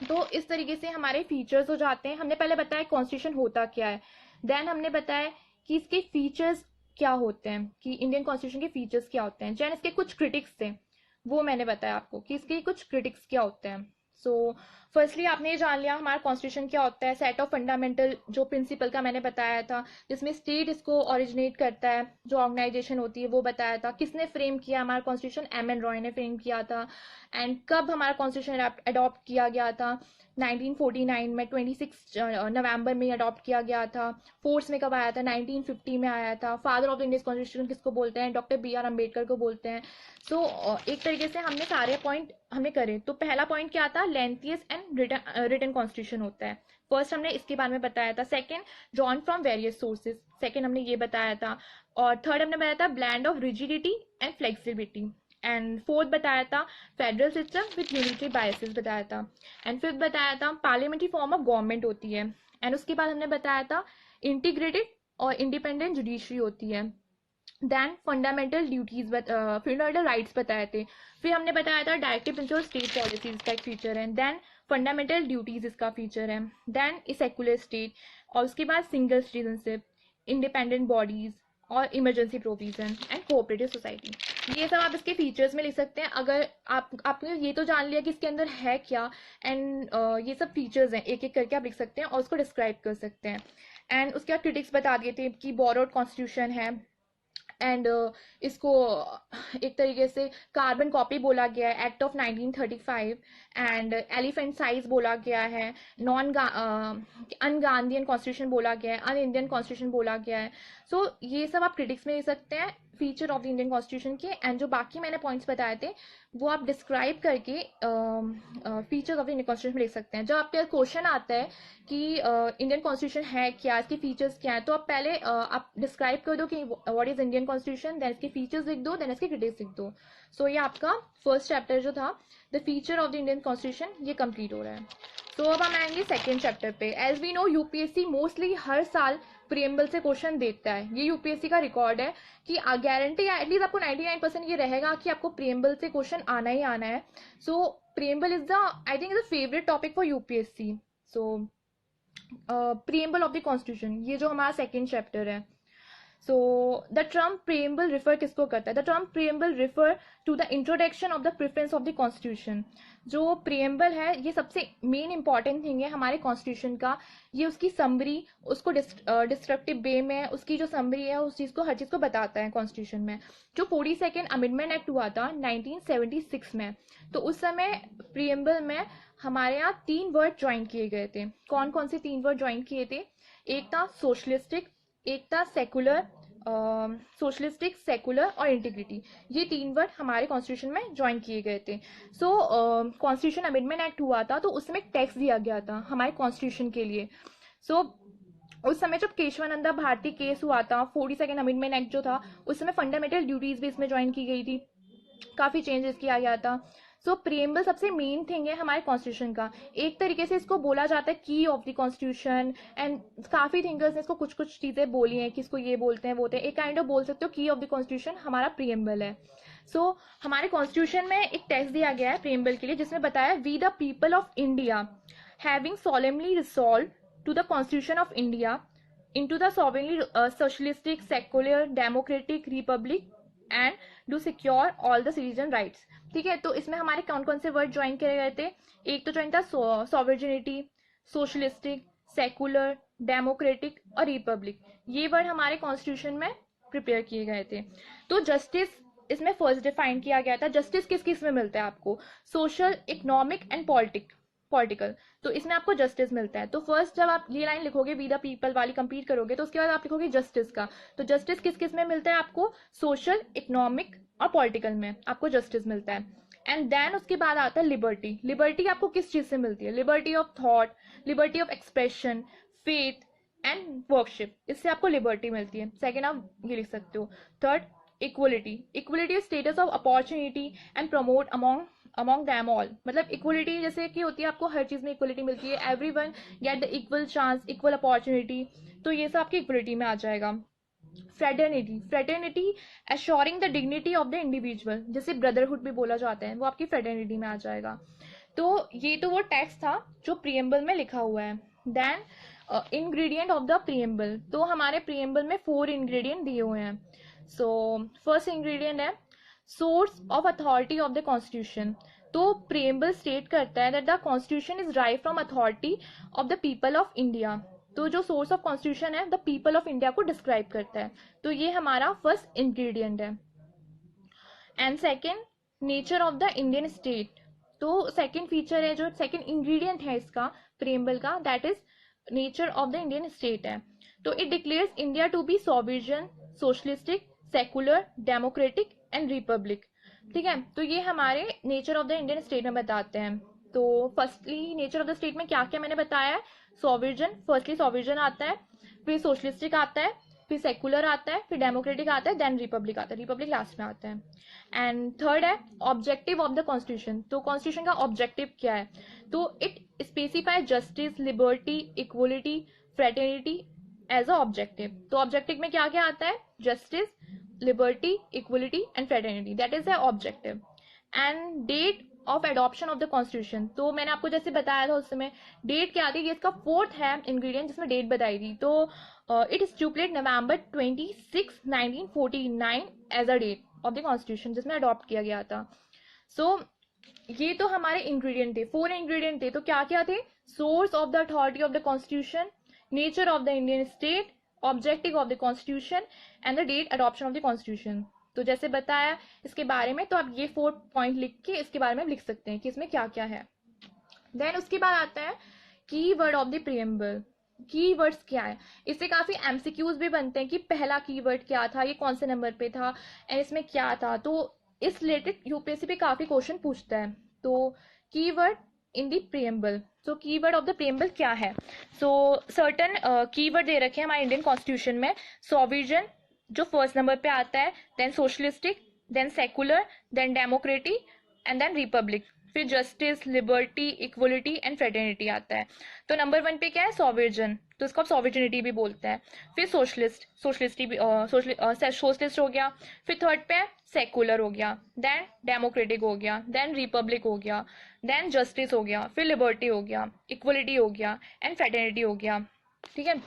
तो इस तरीके से हमारे फीचर्स हो जाते हैं। हमने पहले बताया कॉन्स्टिट्यूशन होता क्या है, देन हमने बताया कि इसके फीचर्स क्या होते हैं, कि इंडियन कॉन्स्टिट्यूशन के फीचर्स क्या होते हैं। जैन इसके कुछ क्रिटिक्स थे, वो मैंने बताया आपको कि इसके कुछ क्रिटिक्स क्या होते हैं। सो फर्स्टली आपने ये जान लिया हमारा कॉन्स्टिट्यूशन क्या होता है। सेट ऑफ फंडामेंटल जो प्रिंसिपल का मैंने बताया था, जिसमें स्टेट इसको ओरिजिनेट करता है, जो ऑर्गेनाइजेशन होती है वो बताया था। किसने फ्रेम किया हमारा कॉन्स्टिट्यूशन? M.N. रॉय ने फ्रेम किया था। एंड कब हमारा कॉन्स्टिट्यूशन अडॉप्ट किया गया था? 1949 में 26 नवंबर में अडॉप्ट किया गया था। फोर्स में कब आया था? 1950 में आया था। Father of the Indian constitution किसको बोलते हैं? Doctor B.R. अम्बेडकर को बोलते हैं। सो एक तरीके से हमने सारे पॉइंट हमने करे। तो पहला पॉइंट क्या था? लेंथियस्ट एंड रिटन कॉन्स्टिट्यूशन होता है। फर्स्ट हमने इसके बारे में बताया था। Second, drawn from various sources, second हमने ये बताया था। और थर्ड हमने बताया था blend of rigidity and flexibility. And fourth बताया था federal system with unitary biases बताया था। एंड फिफ्थ बताया था पार्लियामेंट्री फॉर्म ऑफ गवर्नमेंट होती है। एंड उसके बाद हमने बताया था इंटीग्रेटेड और इंडिपेंडेंट जुडिशरी होती है। Then fundamental duties fundamental rights बताए थे। फिर हमने बताया था डायरेक्टिव प्रिंसिपल स्टेट पॉलिसीज का एक फीचर है। देन फंडामेंटल ड्यूटीज इसका फीचर है। देन सेक्युलर स्टेट, और उसके बाद सिंगल सिटीजनशिप, इंडिपेंडेंट बॉडीज और emergency provision and cooperative society. ये सब आप इसके फीचर्स में लिख सकते हैं। अगर आपने ये तो जान लिया कि इसके अंदर है क्या, एंड ये सब फीचर्स हैं, एक एक करके आप लिख सकते हैं और उसको डिस्क्राइब कर सकते हैं। एंड उसके बाद क्रिटिक्स बता दिए थे कि बोरोड कॉन्स्टिट्यूशन है, एंड इसको एक तरीके से कार्बन कॉपी बोला गया है, act of 1935, and elephant size बोला गया है, नॉन अनगांधीयन कॉन्स्टिट्यूशन बोला गया है, अन इंडियन कॉन्स्टिट्यूशन बोला गया है. सो ये सब आप क्रिटिक्स में ले सकते हैं feature of the Indian constitution के. एंड जो बाकी मैंने पॉइंट्स बताए थे वो आप डिस्क्राइब करके features of the Indian constitution में लिख सकते हैं. जब आपके क्वेश्चन आता है कि इंडियन कॉन्स्टिट्यूशन है क्या, इसके फीचर्स क्या है, तो आप पहले आप डिस्क्राइब कर दो कि what is Indian constitution, then इसके फीचर्स लिख दो, देन इसके क्रिटिक्स लिख दो. सो ये आपका फर्स्ट चैप्टर जो था the feature of the Indian constitution ये कंप्लीट हो रहा है. तो अब हम आएंगे सेकेंड चैप्टर पे. As we know UPSC mostly हर साल प्रियम्बल से क्वेश्चन देता है. ये यूपीएससी का रिकॉर्ड है कि गारंटी या एटलीस्ट आपको 99% ये रहेगा कि आपको प्रियम्बल से क्वेश्चन आना ही आना है. So preamble is the I think the favourite topic for UPSC. So preamble of the constitution ये जो हमारा सेकेंड चैप्टर है. So the term preamble refer किसको करता है? The term preamble refer to the introduction of the preference of the constitution. जो preamble है ये सबसे मेन इंपॉर्टेंट थिंग है हमारे कॉन्स्टिट्यूशन का. ये उसकी समरी, उसको डिस्क्रिप्टिव वे में उसकी जो समरी है उस चीज़ को, हर चीज़ को बताता है कॉन्स्टिट्यूशन में. जो 42nd अमेंडमेंट एक्ट हुआ था 1976 में, तो उस समय प्रियम्बल में हमारे यहाँ 3 वर्ड ज्वाइन किए गए थे. कौन कौन से 3 वर्ड ज्वाइन किए थे? एक था सोशलिस्टिक, एक था सेकुलर, सोशलिस्टिक, सेकुलर और इंटीग्रिटी. ये 3 वर्ड हमारे कॉन्स्टिट्यूशन में ज्वाइन किए गए थे. सो कॉन्स्टिट्यूशन अमेंडमेंट एक्ट हुआ था तो उसमें एक टेक्स्ट दिया गया था हमारे कॉन्स्टिट्यूशन के लिए. सो उस समय जब केशवानंदा भारती केस हुआ था, 42nd अमेंडमेंट एक्ट जो था, उस समय फंडामेंटल ड्यूटीज भी इसमें ज्वाइन की गई थी, काफ़ी चेंजेस किया गया था. सो प्रियम्बल सबसे मेन थिंग है हमारे कॉन्स्टिट्यूशन का. एक तरीके से इसको बोला जाता है की ऑफ द कॉन्स्टिट्यूशन, एंड काफ़ी थिंकर्स ने इसको कुछ कुछ चीज़ें बोली हैं कि इसको ये बोलते हैं, बोलते हैं. एक काइंड ऑफ बोल सकते हो की ऑफ द कॉन्स्टिट्यूशन हमारा प्रियम्बल है. सो हमारे कॉन्स्टिट्यूशन में एक टेक्स्ट दिया गया है प्रियम्बल के लिए जिसमें बताया we the people of India having solemnly resolved to the constitution of India into the sovereignly socialistic, secular, democratic republic and do secure all the citizen rights. ठीक है, तो इसमें हमारे कौन कौन से वर्ड ज्वाइन करे गए थे? एक तो ज्वाइन था सॉवरेनिटी, सोशलिस्टिक, सेकुलर, डेमोक्रेटिक और रिपब्लिक. ये वर्ड हमारे कॉन्स्टिट्यूशन में प्रिपेयर किए गए थे. तो जस्टिस इसमें फर्स्ट डिफाइन किया गया था. जस्टिस किस किस में मिलता है आपको? Social, economic and political. तो इसमें आपको जस्टिस मिलता है. तो फर्स्ट जब आप ये लाइन लिखोगे वी द पीपल वाली कंप्लीट करोगे तो उसके बाद आप लिखोगे जस्टिस का. तो जस्टिस किस किस में मिलता है आपको? सोशल, इकोनॉमिक और पॉलिटिकल में आपको जस्टिस मिलता है. एंड देन उसके बाद आता है लिबर्टी. लिबर्टी आपको किस चीज से मिलती है? Liberty of thought, liberty of expression, faith and worship. इससे आपको लिबर्टी मिलती है. सेकेंड आप ये लिख सकते हो. Third equality. Equality status of opportunity and promote among them all. मतलब इक्वलिटी जैसे कि होती है, आपको हर चीज में इक्वलिटी मिलती है. Everyone get the equal chance, equal opportunity. तो ये सब आपकी इक्वलिटी में आ जाएगा. Fraternity assuring the dignity of the individual, जैसे ब्रदरहुड भी बोला जाता है, वो आपकी फ्रेटर्निटी में आ जाएगा. तो ये तो वो टेक्स्ट था जो प्रियम्बल में लिखा हुआ है. Then ingredient of the preamble. तो हमारे प्रियम्बल में 4 इंग्रेडिएंट दिए हुए हैं. सो फर्स्ट इंग्रेडिएंट है source of authority of the constitution. तो प्रियम्बल स्टेट करता है दैट द कॉन्स्टिट्यूशन इज राइव from authority of the people of India. तो जो सोर्स ऑफ कॉन्स्टिट्यूशन है द पीपल ऑफ इंडिया को डिस्क्राइब करता है. तो ये हमारा फर्स्ट इंग्रेडिएंट है. And second nature of the Indian state. तो सेकेंड फीचर है, जो सेकेंड इंग्रेडिएंट है इसका प्रियम्बल का, that is nature of the Indian state है. तो it declares India to be sovereign, socialistic, secular, democratic and republic. ठीक है, तो ये हमारे nature of the Indian state में बताते हैं. तो firstly nature of the state में क्या क्या मैंने बताया है? सॉवरेन, फर्स्टली सॉवरेन आता है, फिर सोशलिस्टिक आता है, फिर सेकुलर आता है, फिर डेमोक्रेटिक आता है, देन रिपब्लिक आता है. रिपब्लिक लास्ट में आता है. एंड थर्ड है ऑब्जेक्टिव ऑफ द कॉन्स्टिट्यूशन. तो कॉन्स्टिट्यूशन का ऑब्जेक्टिव क्या है? तो it specify justice, liberty, equality, fraternity as a objective. तो ऑब्जेक्टिव में क्या क्या आता है? Justice, liberty, equality and fraternity, that is the objective. And date of adoption of the constitution. तो मैंने आपको जैसे बताया था उस समय डेट क्या आती है, ये इसका फोर्थ है इंग्रेडिएंट जिसमें डेट बताई थी. तो it stipulate November 26, 1949 as a date of the constitution जिसमें अडॉप्ट किया गया था. सो ये तो हमारे इंग्रेडिएंट थे, 4 इंग्रेडिएंट थे. तो क्या क्या थे? Source of the authority of the constitution, nature of the Indian state, objective of the constitution and the date adoption of the constitution. तो जैसे बताया इसके बारे में, तो आप ये 4 पॉइंट लिख के इसके बारे में लिख सकते हैं कि इसमें क्या क्या है। देन उसके बाद आता है की वर्ड ऑफ द प्रियम्बल। की वर्ड्स क्या है, इससे काफी एमसीक्यूज भी बनते हैं कि पहला कीवर्ड क्या था, ये कौन से नंबर पे था एंड इसमें क्या था। तो इस रिलेटेड यूपीएससी पे काफी क्वेश्चन पूछता है। तो keyword in the preamble, so keyword of the preamble क्या है। सो सर्टन कीवर्ड दे रखे हैं हमारे इंडियन कॉन्स्टिट्यूशन में। सॉवरेन जो फर्स्ट नंबर पे आता है, then socialistic, then secular, then democratic and then republic. फिर justice, liberty, equality and fraternity आता है। तो नंबर 1 पे क्या है, सॉवरेन, तो इसको आप सॉवरेनिटी भी बोलते हैं। फिर सोशलिस्ट, सोशलिस्ट हो गया। फिर थर्ड पे है सेकुलर हो गया, देन डेमोक्रेटिक हो गया, देन रिपब्लिक हो गया, देन जस्टिस हो गया, फिर लिबर्टी हो गया, इक्वलिटी हो गया एंड फ्रेटर्निटी हो गया। ठीक है,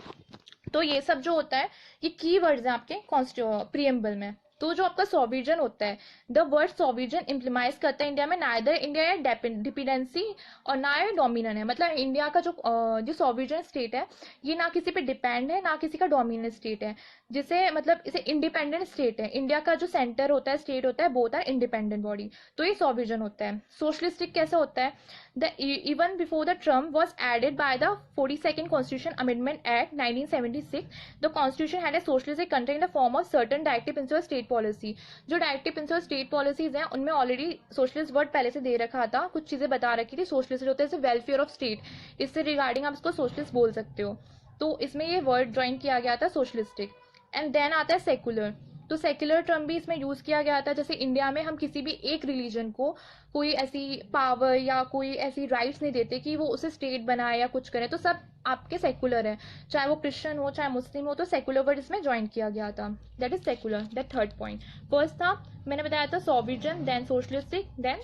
तो ये सब जो होता है ये की वर्ड्स हैं आपके प्रियम्बल में। तो जो आपका सॉवरेन होता है, द वर्ड सॉवरेन इम्प्लीमाइज करता है इंडिया में नाइदर इंडिया है डिपेंडेंसी और ना है डोमिनेंट है। मतलब इंडिया का जो सॉवरेन स्टेट है ये ना किसी पे डिपेंड है ना किसी का डोमिनेंट स्टेट है, जिसे मतलब इसे इंडिपेंडेंट स्टेट है। इंडिया का जो सेंटर होता है, स्टेट होता है, बोथ आर इंडिपेंडेंट बॉडी। तो ये सॉवरेन होता है। सोशलिस्टिक कैसा होता है, the even before the term was added by the 42nd constitution amendment act 1976, the constitution had a socialistic content in the form of certain directive principle state policy. जो directive principle state policies हैं उनमें already socialist word पहले से दे रखा था, कुछ चीजें बता रखी थी। सोशलिस्ट होता है जैसे वेलफेयर ऑफ स्टेट, इससे रिगार्डिंग आप इसको सोशलिस्ट बोल सकते हो। तो इसमें ये वर्ड ज्वाइन किया गया था सोशलिस्टिक। एंड देन आता है सेकुलर। तो सेक्युलर टर्म भी इसमें यूज किया गया था। जैसे इंडिया में हम किसी भी एक रिलीजन को कोई ऐसी पावर या कोई ऐसी राइट्स नहीं देते कि वो उसे स्टेट बनाए या कुछ करे, तो सब आपके सेकुलर है, चाहे वो क्रिश्चियन हो चाहे मुस्लिम हो। तो सेकुलर वर्ड इसमें ज्वाइन किया गया था, that is secular. That third point. First था मैंने बताया था sovereign, then socialistic, then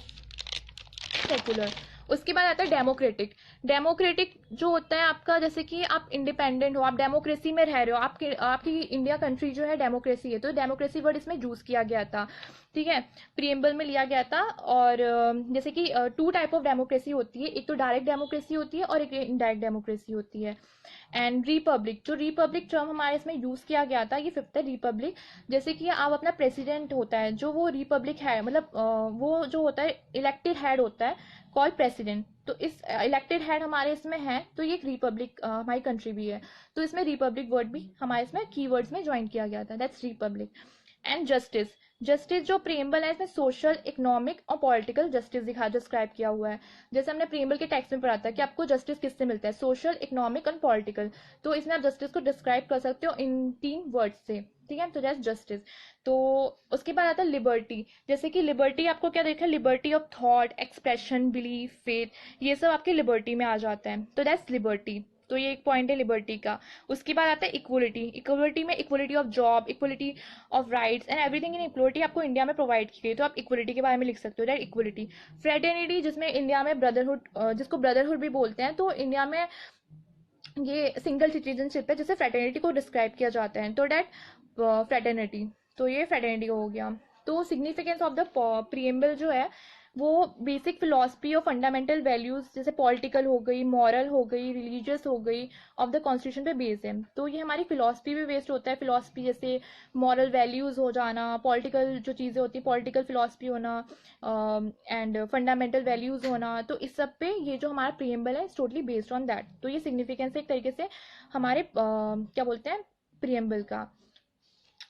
secular. उसके बाद आता है डेमोक्रेटिक। डेमोक्रेटिक जो होता है आपका, जैसे कि आप इंडिपेंडेंट हो, आप डेमोक्रेसी में रह रहे हो, आपकी इंडिया कंट्री जो है डेमोक्रेसी है, तो डेमोक्रेसी वर्ड इसमें यूज किया गया था। ठीक है, प्रियम्बल में लिया गया था। और जैसे कि 2 टाइप ऑफ डेमोक्रेसी होती है, एक तो डायरेक्ट डेमोक्रेसी होती है और एक इनडायरेक्ट डेमोक्रेसी होती है। एंड रिपब्लिक, जो रिपब्लिक टर्म हमारे इसमें यूज किया गया था, ये 5th है रिपब्लिक। जैसे कि आप अपना प्रेसिडेंट होता है जो वो रिपब्लिक है, मतलब वो जो होता है इलेक्टेड हेड होता है कॉल प्रेसिडेंट। तो इस इलेक्टेड हेड हमारे इसमें है, तो ये एक रिपब्लिक हमारी कंट्री भी है। तो इसमें रिपब्लिक वर्ड भी हमारे इसमें कीवर्ड्स में ज्वाइन किया गया था, that's Republic. And justice, justice जो प्रियम्बल है इसमें सोशल, इकोनॉमिक और पॉलिटिकल जस्टिस डिस्क्राइब किया हुआ है। जैसे हमने प्रियम्बल के टेक्स्ट में पढ़ा था कि आपको जस्टिस किससे मिलता है, सोशल, इकोनॉमिक और पॉलिटिकल। तो इसमें आप जस्टिस को डिस्क्राइब कर सकते हो इन 3 वर्ड्स से। ठीक है, तो दैट्स जस्टिस। तो उसके बाद आता है लिबर्टी। जैसे कि लिबर्टी आपको क्या देखा है, liberty of thought, expression, belief, faith, ये सब आपके लिबर्टी में आ जाता है। तो दैट्स लिबर्टी। तो ये एक पॉइंट है लिबर्टी का। उसके बाद आता है इक्वलिटी। इक्वलिटी में equality of job, equality of rights and everything in equality आपको इंडिया में प्रोवाइड की गई, तो आप इक्वलिटी के बारे में लिख सकते हो, दैट इक्वलिटी। फ्रेटर्निटी, जिसमें इंडिया में ब्रदरहुड, जिसको ब्रदरहुड भी बोलते हैं, तो इंडिया में ये सिंगल सिटीजनशिप है जिसे फ्रेटर्निटी को डिस्क्राइब किया जाता है, तो डेट फ्रेटर्निटी। तो ये फ्रेटर्निटी हो गया। तो सिग्निफिकेंस ऑफ द प्रियम्बल जो है वो बेसिक फिलॉसफी और फंडामेंटल वैल्यूज, जैसे पॉलिटिकल हो गई, मॉरल हो गई, रिलीजियस हो गई, ऑफ द कॉन्स्टिट्यूशन पे बेस्ड है। तो ये हमारी फिलॉसफी पे बेस्ड होता है। फिलॉसफी जैसे मॉरल वैल्यूज हो जाना, पॉलिटिकल जो चीज़ें होती है, पॉलिटिकल फिलॉसफी होना एंड फंडामेंटल वैल्यूज होना, तो इस सब पे ये जो हमारा प्रियम्बल है it's totally based on that. तो ये सिग्निफिकेंस एक तरीके से हमारे क्या बोलते हैं प्रियम्बल का।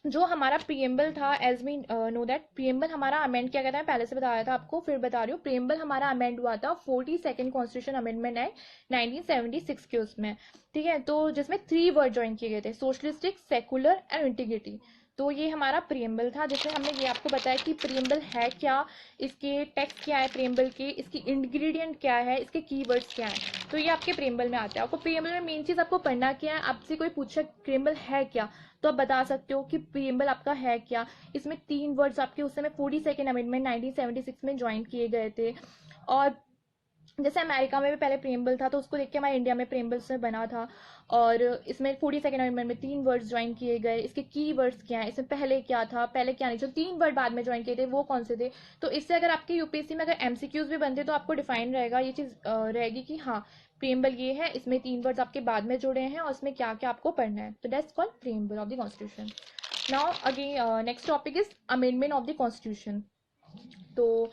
जो हमारा प्रियम्बल था, as we know that preamble हमारा अमेंड किया गया था, पहले से बताया था आपको, फिर बता रही हूँ। प्रियम्बल हमारा अमेंड हुआ था 42nd कॉन्स्टिट्यूशन अमेंडमेंट एक्ट 1976 के उसमें। ठीक है, तो जिसमें 3 वर्ड ज्वाइन किए गए थे, सोशलिस्टिक, सेकुलर एंड इंटीग्रिटी। तो ये हमारा प्रियम्बल था, जिसमें हमने ये आपको बताया कि प्रियम्बल है क्या, इसके टेक्स्ट क्या है प्रियम्बल के, इसकी इंग्रेडिएंट क्या है, इसके कीवर्ड्स क्या है। तो ये आपके प्रियम्बल में आता है। आपको प्रियम्बल में मेन चीज़ आपको पढ़ना क्या है, आपसे कोई पूछे प्रियम्बल है क्या, तो आप बता सकते हो कि प्रियम्बल आपका है क्या। इसमें 3 वर्ड्स आपके उस समय 42nd अमेंडमेंट 1976 में ज्वाइन किए गए थे। और जैसे अमेरिका में भी पहले प्रेम्बल था, तो उसको देख के हमारे इंडिया में प्रेम्बल से बना था। और इसमें 42nd अमेंडमेंट में 3 वर्ड्स ज्वाइन किए गए। इसके की वर्ड्स क्या है, इसमें पहले क्या था, पहले क्या नहीं, जो 3 वर्ड बाद में ज्वाइन किए थे वो कौन से थे। तो इससे अगर आपके यूपीएससी में अगर एमसीक्यूज भी बनते तो आपको डिफाइन रहेगा, ये चीज़ रहेगी कि हाँ प्रेम्बल ये है, इसमें 3 वर्ड्स आपके बाद में जुड़े हैं और इसमें क्या क्या आपको पढ़ना है। तो that's called preamble of the constitution. Now again next topic is amendment of the constitution. तो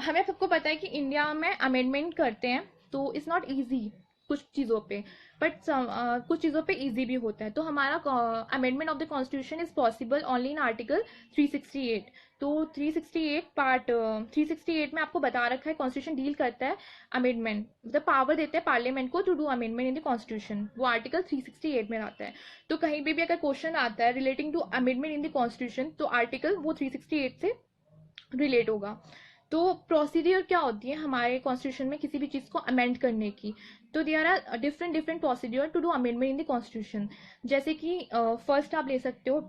हमें सबको पता है कि इंडिया में अमेंडमेंट करते हैं तो इट्स नॉट इजी कुछ चीज़ों पे, बट कुछ चीज़ों पे इजी भी होता है। तो हमारा amendment of the constitution is possible only in article 368। तो 368 पार्ट 368 में आपको बता रखा है कॉन्स्टिट्यूशन डील करता है अमेंडमेंट, मतलब पावर देते हैं पार्लियामेंट को to do amendment in the constitution, वो आर्टिकल 368 में आता है। तो कहीं भी अगर क्वेश्चन आता है relating to amendment in the constitution तो आर्टिकल वो 368 से रिलेट होगा। तो प्रोसीड्यूर क्या होती है हमारे कॉन्स्टिट्यूशन में किसी भी चीज़ को अमेंड करने की। तो there are different different procedure to do amendment in the constitution. जैसे कि फर्स्ट आप ले सकते हो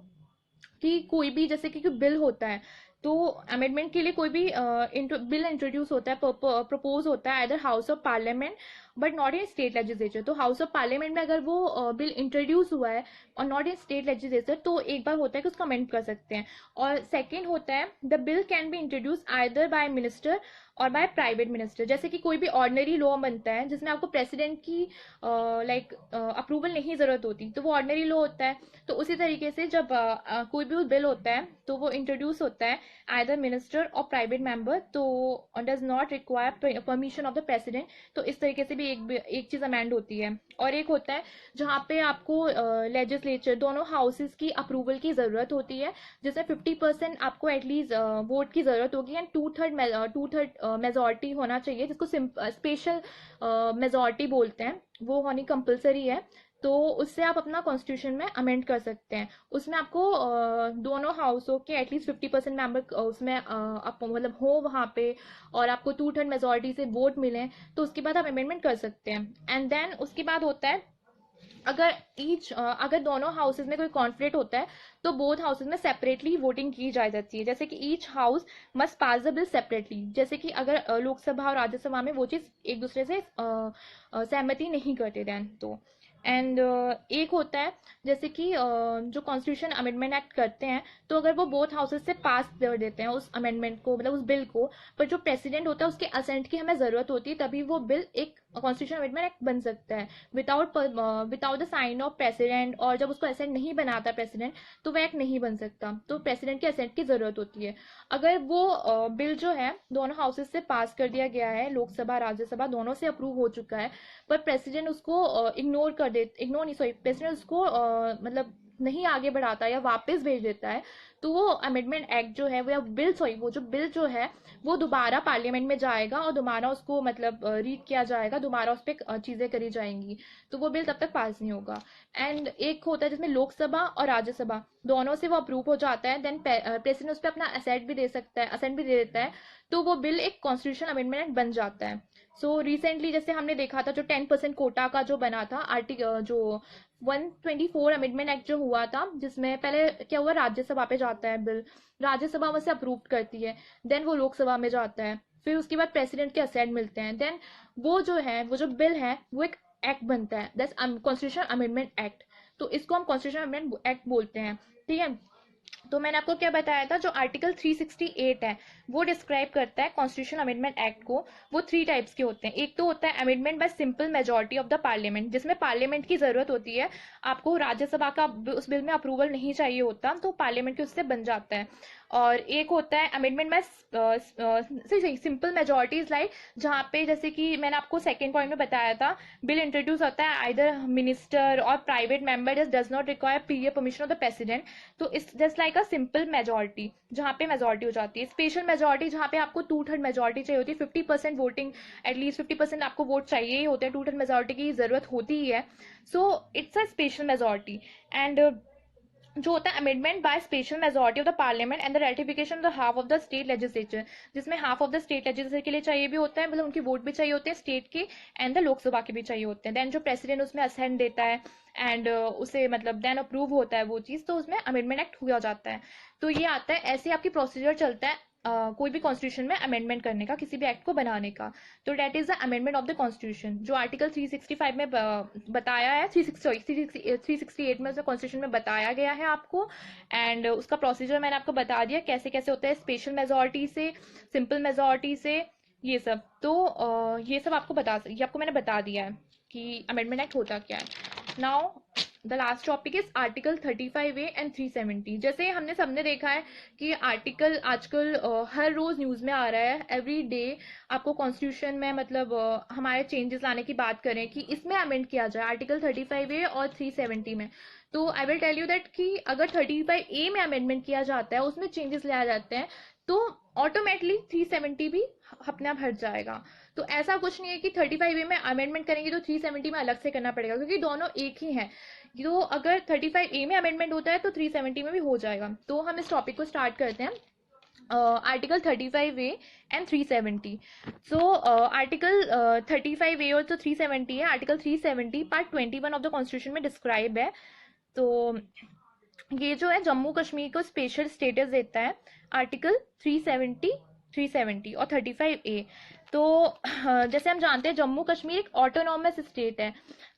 कि कोई भी, जैसे कि बिल होता है, तो अमेंडमेंट के लिए कोई भी बिल इंट्रोड्यूस होता है, प्रपोज होता है either house of parliament but not in state legislature. तो हाउस ऑफ पार्लियामेंट में अगर वो बिल इंट्रोड्यूस हुआ है और नॉट इन स्टेट लेजिस्लेचर तो एक बार होता है कि उसको अमेंड कर सकते हैं। और सेकेंड होता है the bill can be introduce either bye minister और बाय प्राइवेट मिनिस्टर। जैसे कि कोई भी ऑर्डिनरी लॉ बनता है जिसमें आपको प्रेसिडेंट की अप्रूवल नहीं ज़रूरत होती, तो वो ऑर्डिनरी लॉ होता है। तो उसी तरीके से जब कोई भी बिल होता है तो वो इंट्रोड्यूस होता है either minister or private member, तो does not require permission of the president. तो इस तरीके से भी एक चीज़ अमेंड होती है। और एक होता है जहाँ पे आपको लेजिस्लेचर दोनों हाउसेस की अप्रूवल की ज़रूरत होती है, जिसमें 50% आपको एटलीस्ट वोट की ज़रूरत होगी एंड 2/3 मेजॉरिटी होना चाहिए, जिसको स्पेशल मेजॉरिटी बोलते हैं, वो होनी कंपलसरी है। तो उससे आप अपना कॉन्स्टिट्यूशन में अमेंड कर सकते हैं। उसमें आपको दोनों हाउसों के एटलीस्ट 50% मेंबर उसमें आप मतलब हो वहाँ पे, और आपको 2/3 मेजॉरिटी से वोट मिले, तो उसके बाद आप अमेंडमेंट कर सकते हैं। एंड देन उसके बाद होता है अगर दोनों हाउसेज में कोई कॉन्फ्लिक्ट होता है तो बोथ हाउसेज में सेपरेटली वोटिंग की जा जाती है। जैसे कि each house must pass the bill separately. जैसे कि अगर लोकसभा और राज्यसभा में वो चीज़ एक दूसरे से सहमति नहीं करते देन तो। एंड एक होता है जैसे कि जो कॉन्स्टिट्यूशन अमेंडमेंट एक्ट करते हैं, तो अगर वो बोथ हाउसेज से पास कर देते हैं उस अमेंडमेंट को, मतलब उस बिल को, पर जो प्रेसिडेंट होता है उसके असेंट की हमें ज़रूरत होती है, तभी वो बिल एक कॉन्स्टिट्यूशन अमेंडमेंट एक्ट बन सकता है। Without the sign of president, और जब उसको असेंट नहीं बनाता प्रेसिडेंट तो वह एक्ट नहीं बन सकता। तो प्रेसिडेंट के असेंट की ज़रूरत होती है। अगर वो बिल जो है दोनों हाउसेज से पास कर दिया गया है, लोकसभा राज्यसभा दोनों से अप्रूव हो चुका है, पर प्रेसिडेंट उसको इग्नोर नहीं, सॉरी, प्रेसिडेंट उसको मतलब नहीं आगे बढ़ाता या वापस भेज देता है, तो वो अमेंडमेंट एक्ट जो है वो, या बिल, सॉरी, वो जो बिल जो है वो दोबारा पार्लियामेंट में जाएगा और दोबारा उसको मतलब रीड किया जाएगा, दोबारा उस पर चीज़ें करी जाएंगी, तो वो बिल तब तक पास नहीं होगा। एंड एक होता है जिसमें लोकसभा और राज्यसभा दोनों से वो अप्रूव हो जाता है, देन प्रेसिडेंट उस पर अपना असेंट भी दे सकता है, असेंट भी दे देता है, तो वो बिल एक कॉन्स्टिट्यूशन अमेंडमेंट एक्ट बन जाता है। सो रिसेंटली जैसे हमने देखा था जो 10% कोटा का जो बना था आर्टिकल, जो 124 अमेंडमेंट एक्ट जो हुआ था, जिसमें पहले क्या हुआ, राज्यसभा पे जाता है बिल, राज्यसभा वैसे अप्रूव करती है, देन वो लोकसभा में जाता है, फिर उसके बाद प्रेसिडेंट के असेंट मिलते हैं, देन वो जो है वो जो बिल है वो एक एक्ट बनता है, दैट्स कॉन्स्टिट्यूशन अमेंडमेंट एक्ट। तो इसको हम कॉन्स्टिट्यूशन अमेंडमेंट एक्ट बोलते हैं, ठीक है। तो मैंने आपको क्या बताया था, जो आर्टिकल 368 है वो डिस्क्राइब करता है कॉन्स्टिट्यूशन अमेंडमेंट एक्ट को। वो 3 टाइप्स के होते हैं। एक तो होता है amendment bye simple majority of the parliament, जिसमें पार्लियामेंट की जरूरत होती है, आपको राज्यसभा का उस बिल में अप्रूवल नहीं चाहिए होता, तो पार्लियामेंट के उससे बन जाता है। और एक होता है अमेंडमेंट बाय सही सिंपल मेजॉरिटीज, लाइक जहाँ पे जैसे कि मैंने आपको सेकेंड पॉइंट में बताया था, बिल इंट्रोड्यूस होता है either minister or private member does not require prior permission of the president, तो it's just like a simple majority जहाँ पे मेजॉरिटी हो जाती है। स्पेशल मेजॉरिटी जहाँ पे आपको 2/3 मेजॉरिटी चाहिए होती है, 50% वोटिंग, एटलीस्ट 50% आपको वोट चाहिए ही होते हैं, 2/3 मेजॉरिटी की जरूरत होती ही है। So it's a special majority. And जो होता है amendment by special majority of the parliament and the ratification of the half of the state legislature, जिसमें half of the state legislature के लिए चाहिए भी होता है, मतलब उनके वोट भी चाहिए होते हैं स्टेट के, एंड द लोकसभा के भी चाहिए होते हैं। देन जो प्रेसिडेंट उसमें असेंट देता है एंड उसे मतलब देन अप्रूव होता है वो चीज़, तो उसमें अमेंडमेंट एक्ट हुआ जाता है। तो ये आता है, ऐसे आपकी प्रोसीजर चलता है कोई भी कॉन्स्टिट्यूशन में अमेंडमेंट करने का, किसी भी एक्ट को बनाने का। तो that is the amendment of the constitution, जो आर्टिकल 365 में बताया है, 368 में उसमें कॉन्स्टिट्यूशन में बताया गया है आपको। एंड उसका प्रोसीजर मैंने आपको बता दिया कैसे कैसे होता है, स्पेशल मेजोरिटी से, सिंपल मेजोरिटी से, ये सब। तो ये सब ये आपको मैंने बता दिया है कि अमेंडमेंट एक्ट होता क्या है। Now the last topic is article 35A and 370। जैसे हमने सबने देखा है कि आर्टिकल आजकल हर रोज न्यूज में आ रहा है, एवरी डे आपको कॉन्स्टिट्यूशन में मतलब हमारे चेंजेस लाने की बात करें कि इसमें अमेंड किया जाए आर्टिकल 35A और 370 में। तो I will tell you that कि अगर 35A में अमेंडमेंट किया जाता है, उसमें चेंजेस लाए जाते हैं, तो ऑटोमेटिकली 370 भी अपने आप हट जाएगा। तो ऐसा कुछ नहीं है कि 35A में अमेंडमेंट करेंगे तो 370 में अलग से करना पड़ेगा, क्योंकि दोनों एक ही हैं। तो अगर 35A में अमेंडमेंट होता है तो 370 में भी हो जाएगा। तो हम इस टॉपिक को स्टार्ट करते हैं, article 35A and 370। So article 35A और तो 370 है। Article 370 part 21 of the constitution में डिस्क्राइब है। तो ये जो है जम्मू कश्मीर को स्पेशल स्टेटस देता है, आर्टिकल 370 और 35A। तो जैसे हम जानते हैं जम्मू कश्मीर एक ऑटोनॉमस स्टेट है।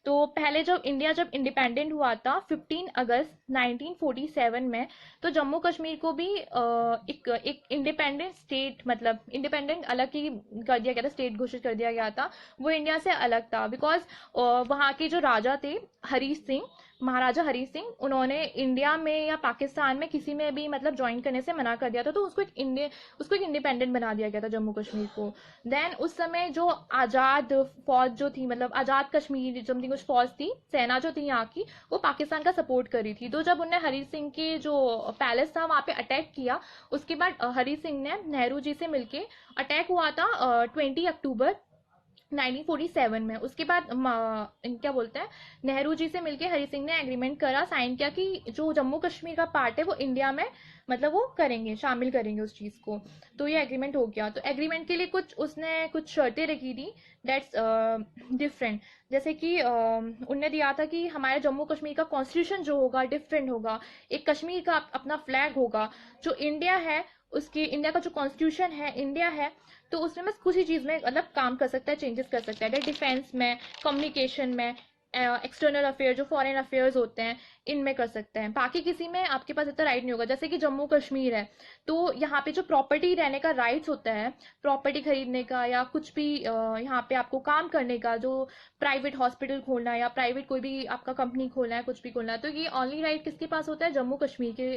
तो पहले जब इंडिया इंडिपेंडेंट हुआ था 15 अगस्त 1947 में, तो जम्मू कश्मीर को भी एक इंडिपेंडेंट स्टेट, मतलब इंडिपेंडेंट अलग ही कर दिया गया था, स्टेट घोषित कर दिया गया था। वो इंडिया से अलग था बिकॉज वहाँ के जो राजा थे हरी सिंह, महाराजा हरी सिंह, उन्होंने इंडिया में या पाकिस्तान में किसी में भी मतलब ज्वाइन करने से मना कर दिया था। तो उसको एक इंडिपेंडेंट बना दिया गया था जम्मू कश्मीर को। देन उस समय जो आज़ाद फौज जो थी, मतलब आज़ाद कश्मीर समथिंग कुछ फौज थी, सेना जो थी यहाँ की, वो पाकिस्तान का सपोर्ट कर रही थी। तो जब उनने हरी सिंह के जो पैलेस था वहाँ पे अटैक किया, उसके बाद हरी सिंह ने नेहरू जी से मिलके, अटैक हुआ था 20 अक्टूबर 1947 में। उसके बाद क्या बोलते हैं, नेहरू जी से मिलके हरी सिंह ने एग्रीमेंट करा, साइन किया कि जो जम्मू कश्मीर का पार्ट है वो इंडिया में मतलब वो करेंगे, शामिल करेंगे उस चीज को। तो ये एग्रीमेंट हो गया। तो एग्रीमेंट के लिए उसने कुछ शर्तें रखी थी, दैट्स डिफरेंट। जैसे कि उनने दिया था कि हमारे जम्मू कश्मीर का कॉन्स्टिट्यूशन जो होगा डिफरेंट होगा, एक कश्मीर का अपना फ्लैग होगा। जो इंडिया है, उसकी इंडिया का जो कॉन्स्टिट्यूशन है इंडिया है, तो उसमें बस कुछ ही चीज में मतलब काम कर सकता है, चेंजेस कर सकता है, डिफेंस में, कम्युनिकेशन में, एक्सटर्नल अफेयर जो फॉरेन अफेयर्स होते हैं इनमें कर सकते हैं। बाकी किसी में आपके पास इतना राइट नहीं होगा। जैसे कि जम्मू कश्मीर है, तो यहाँ पे जो प्रॉपर्टी रहने का राइट्स होता है, प्रॉपर्टी खरीदने का या कुछ भी यहाँ पे आपको काम करने का, जो प्राइवेट हॉस्पिटल खोलना है या प्राइवेट कोई भी आपका कंपनी खोलना है, कुछ भी खोलना है, तो ये ओनली राइट किसके पास होता है, जम्मू कश्मीर के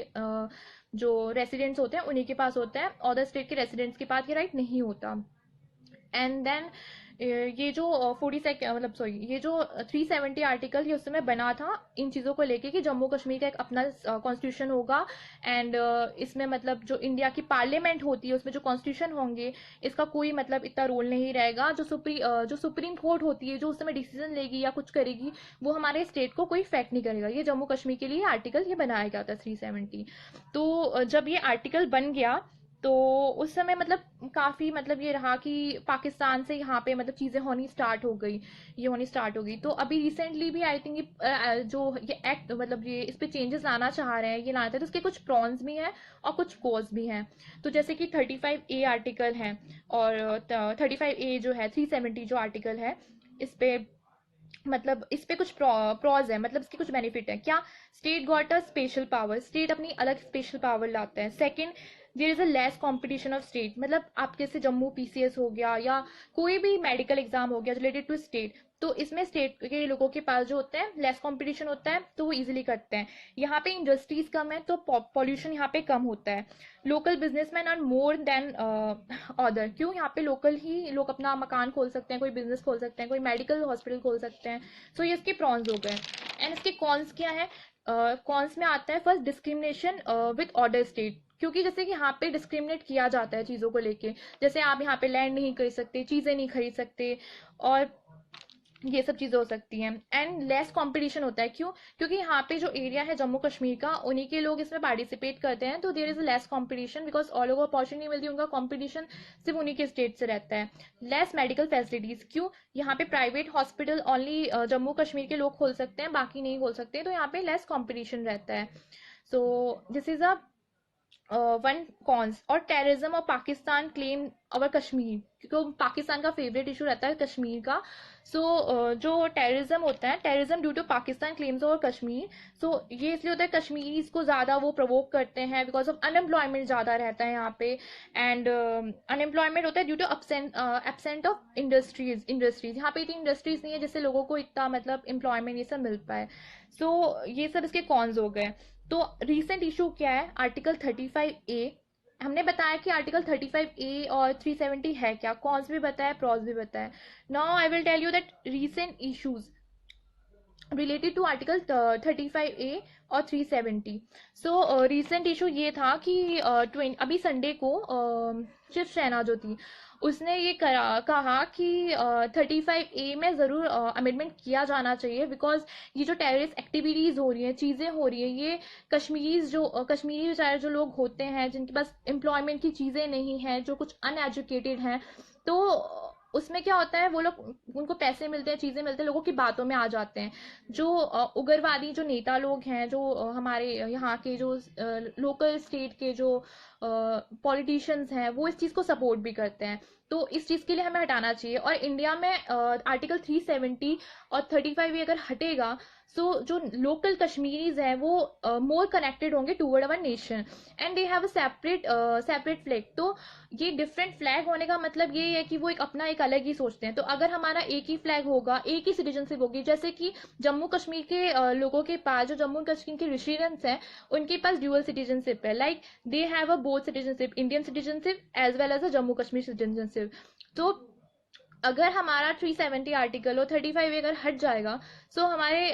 जो रेसिडेंट्स होते हैं उन्हीं के पास होता है। अदर स्टेट के रेसिडेंट्स के पास ये राइट नहीं होता। एंड देन ये जो 42 मतलब सॉरी, ये जो 370 आर्टिकल ये उस समय बना था इन चीज़ों को लेके कि जम्मू कश्मीर का एक अपना कॉन्स्टिट्यूशन होगा। एंड इसमें मतलब जो इंडिया की पार्लियामेंट होती है उसमें जो कॉन्स्टिट्यूशन होंगे, इसका कोई मतलब इतना रोल नहीं रहेगा। जो सुप्रीम कोर्ट होती है जो उस समय डिसीजन लेगी या कुछ करेगी, वो हमारे स्टेट को कोई इफेक्ट नहीं करेगा। ये जम्मू कश्मीर के लिए आर्टिकल ये बनाया गया था 370। तो जब ये आर्टिकल बन गया तो उस समय मतलब काफी मतलब ये रहा कि पाकिस्तान से यहाँ पे मतलब चीजें होनी स्टार्ट हो गई, ये होनी स्टार्ट हो गई। तो अभी रिसेंटली भी आई थिंक जो ये एक्ट मतलब ये इस पे चेंजेस लाना चाह रहे हैं, ये लाते हैं, तो उसके कुछ प्रॉन्स भी हैं और कुछ कोस भी हैं। तो जैसे कि 35A आर्टिकल है और 35A जो है 370 जो आर्टिकल है, इस पे मतलब इस पे कुछ प्रॉज है, मतलब इसके कुछ बेनिफिट है क्या। State got a special power, state अपनी अलग स्पेशल पावर लाता है। Second, there is a less competition of state, मतलब आपके से जम्मू PCS हो गया या कोई भी मेडिकल एग्जाम हो गया रिलेटेड टू स्टेट, तो इसमें स्टेट के लोगों के पास जो होते हैं लेस कंपटीशन होता है, तो वो इजीली करते हैं। यहाँ पे इंडस्ट्रीज कम है तो पॉल्यूशन यहाँ पे कम होता है। Local businessman earn more than other, क्यों, यहाँ पे लोकल ही लोग अपना मकान खोल सकते हैं, कोई बिजनेस खोल सकते हैं, कोई मेडिकल हॉस्पिटल खोल सकते हैं। सो ये इसके प्रॉन्स हो गए। एंड इसके कॉन्स क्या है, कॉन्स में आता है first discrimination with order state, क्योंकि जैसे कि यहाँ पे डिस्क्रिमिनेट किया जाता है चीज़ों को लेके, जैसे आप यहाँ पे लैंड नहीं कर सकते, चीज़ें नहीं खरीद सकते, और ये सब चीज़ें हो सकती हैं। एंड लेस कंपटीशन होता है, क्यों, क्योंकि यहाँ पे जो एरिया है जम्मू कश्मीर का उन्हीं के लोग इसमें पार्टिसिपेट करते हैं, तो there is less competition because all over opportunity मिलती है, उनका कंपटीशन सिर्फ उन्हीं के स्टेट से रहता है। लेस मेडिकल फैसिलिटीज, क्यों, यहाँ पे private hospital only Jammu Kashmir के लोग खोल सकते हैं, बाकी नहीं खोल सकते, तो यहाँ पे लेस कॉम्पिटिशन रहता है। सो this is a one cons और टेररिज्म और पाकिस्तान क्लेम अवर कश्मीर, क्योंकि पाकिस्तान का फेवरेट इशू रहता है कश्मीर का। सो जो टेररिज्म होता है, terrorism due to Pakistan claims over Kashmir, so ये इसलिए होता है कश्मीरीज को ज़्यादा वो प्रवोक करते हैं बिकॉज ऑफ अनएम्प्लॉयमेंट ज़्यादा रहता है यहाँ पे, एंड अनएम्प्लॉयमेंट होता है due to absent of industries यहाँ पे इतनी इंडस्ट्रीज नहीं है जिससे लोगों को इतना मतलब एम्प्लॉयमेंट ये सब मिल पाए। सो ये सब इसके कॉन्स हो गए। तो रीसेंट इशू क्या है, आर्टिकल 35A। हमने बताया कि आर्टिकल 35A और 370 है क्या, कॉन्स भी बताया, प्रॉस भी बताया। Now I will tell you that recent issues related to article 35A और 370। सो रिसेंट इशू ये था कि अभी संडे को शिवसेना जो थी उसने ये कहा कि 35A में ज़रूर अमेंडमेंट किया जाना चाहिए, बिकॉज ये जो टेररिस्ट एक्टिविटीज़ हो रही हैं, चीज़ें हो रही हैं, ये कश्मीरी बेचारे जो लोग होते हैं जिनके पास एम्प्लॉयमेंट की चीज़ें नहीं हैं, जो कुछ अनएजुकेटेड हैं, तो उसमें क्या होता है, वो लोग, उनको पैसे मिलते हैं, चीज़ें मिलते हैं, लोगों की बातों में आ जाते हैं। जो उग्रवादी जो नेता लोग हैं, जो हमारे यहाँ के जो लोकल स्टेट के जो पॉलिटिशियंस हैं, वो इस चीज़ को सपोर्ट भी करते हैं। तो इस चीज़ के लिए हमें हटाना चाहिए। और इंडिया में आर्टिकल 370 और 35 अगर हटेगा, सो जो लोकल कश्मीरीज हैं वो मोर कनेक्टेड होंगे toward our nation, and they have a separate flag. तो ये डिफरेंट फ्लैग होने का मतलब ये है कि वो एक अपना एक अलग ही सोचते हैं। तो अगर हमारा एक ही फ्लैग होगा, एक ही सिटीजनशिप होगी, जैसे कि जम्मू कश्मीर के लोगों के पास, जो जम्मू कश्मीर के रेसिडेंट्स हैं, उनके पास ड्यूअल सिटीजनशिप है, like they have a both citizenship, Indian citizenship as well as a Jammu Kashmir citizenship. तो अगर हमारा 370 आर्टिकल और 35 अगर हट जाएगा, सो हमारे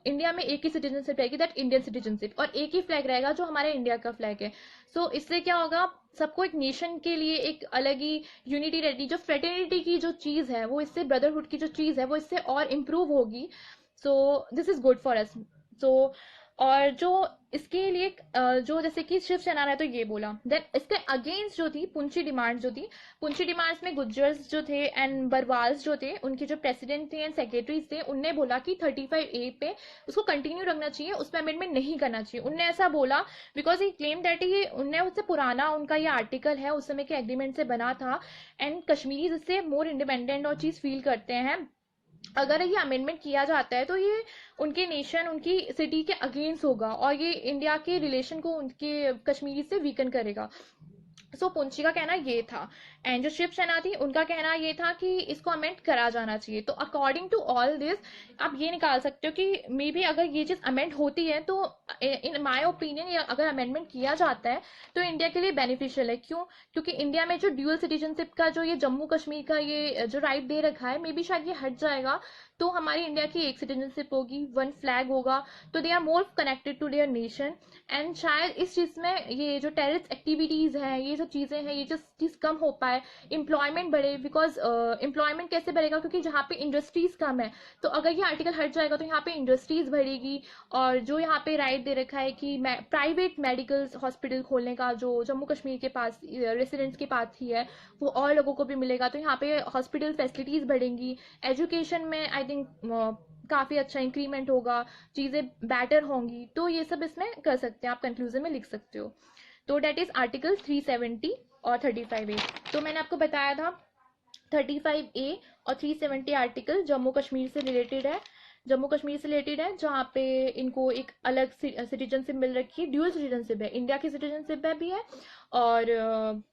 इंडिया में एक ही सिटीजनशिप रहेगी, दैट इंडियन सिटीजनशिप, और एक ही फ्लैग रहेगा जो हमारे इंडिया का फ्लैग है। सो इससे क्या होगा, सबको एक नेशन के लिए एक अलग ही यूनिटी रहती, जो फ्रेटर्निटी की जो चीज़ है वो इससे, ब्रदरहुड की जो चीज़ है वो इससे और इम्प्रूव होगी। So this is good for us. So और जो इसके लिए जो जैसे कि शिवसेना ने तो ये बोला, देन इसके अगेंस्ट जो थी पुंछी डिमांड जो थी, पुंछी डिमांड्स में गुज्जर्स जो थे एंड बरवाल्स जो थे, उनके जो प्रेसिडेंट थे एंड सेक्रेटरीज थे, उनने बोला कि 35A पे उसको कंटिन्यू रखना चाहिए, उस पर अमेंडमेंट नहीं करना चाहिए। उनने ऐसा बोला बिकॉज ही क्लेम दैट ये उनने उससे पुराना उनका ये आर्टिकल है, उस समय के एग्रीमेंट से बना था, एंड कश्मीरी इससे मोर इंडिपेंडेंट और चीज़ फील करते हैं। अगर ये अमेंडमेंट किया जाता है तो ये उनके नेशन, उनकी सिटी के अगेंस्ट होगा, और ये इंडिया के रिलेशन को उनके कश्मीरी से वीकन करेगा। सो पुंछी का कहना ये था, एंड जो शिवसेना थी उनका कहना ये था कि इसको अमेंड करा जाना चाहिए। तो अकॉर्डिंग टू ऑल दिस आप ये निकाल सकते हो कि मे बी अगर ये चीज़ अमेंड होती है तो इन माय ओपिनियन अगर अमेंडमेंट किया जाता है तो इंडिया के लिए बेनिफिशियल है। क्यों? क्योंकि इंडिया में जो ड्यूअल सिटीजनशिप का जो ये जम्मू कश्मीर का ये जो राइट दे रखा है, मे बी शायद ये हट जाएगा, तो हमारी इंडिया की एक सिटीजनशिप होगी, वन फ्लैग होगा, तो they are more connected to their nation. And शायद इस चीज़ में ये जो टेररिस्ट एक्टिविटीज़ हैं, ये जो चीज़ें हैं, ये जो चीज़ कम हो पाए, एम्प्लॉयमेंट बढ़े, बिकॉज एम्प्लॉयमेंट कैसे बढ़ेगा, क्योंकि जहाँ पे इंडस्ट्रीज कम है, तो अगर ये आर्टिकल हट जाएगा तो यहाँ पे इंडस्ट्रीज बढ़ेगी। और जो यहाँ पे राइट दे रखा है कि प्राइवेट मेडिकल हॉस्पिटल खोलने का, जो जम्मू कश्मीर के पास रेसिडेंट्स के पास ही है, वो और लोगों को भी मिलेगा, तो यहाँ पे हॉस्पिटल फैसिलिटीज बढ़ेंगी, एजुकेशन में आई थिंक काफ़ी अच्छा इंक्रीमेंट होगा, चीज़ें बेटर होंगी। तो ये सब इसमें कर सकते हैं, आप कंक्लूजन में लिख सकते हो। तो डेट इज आर्टिकल 370 और 35A। तो मैंने आपको बताया था 35A और 370 आर्टिकल जम्मू कश्मीर से रिलेटेड है, जहाँ पे इनको एक अलग सिटीजनशिप मिल रखी है, ड्यूअल सिटीजनशिप है, इंडिया की सिटीजनशिप भी है और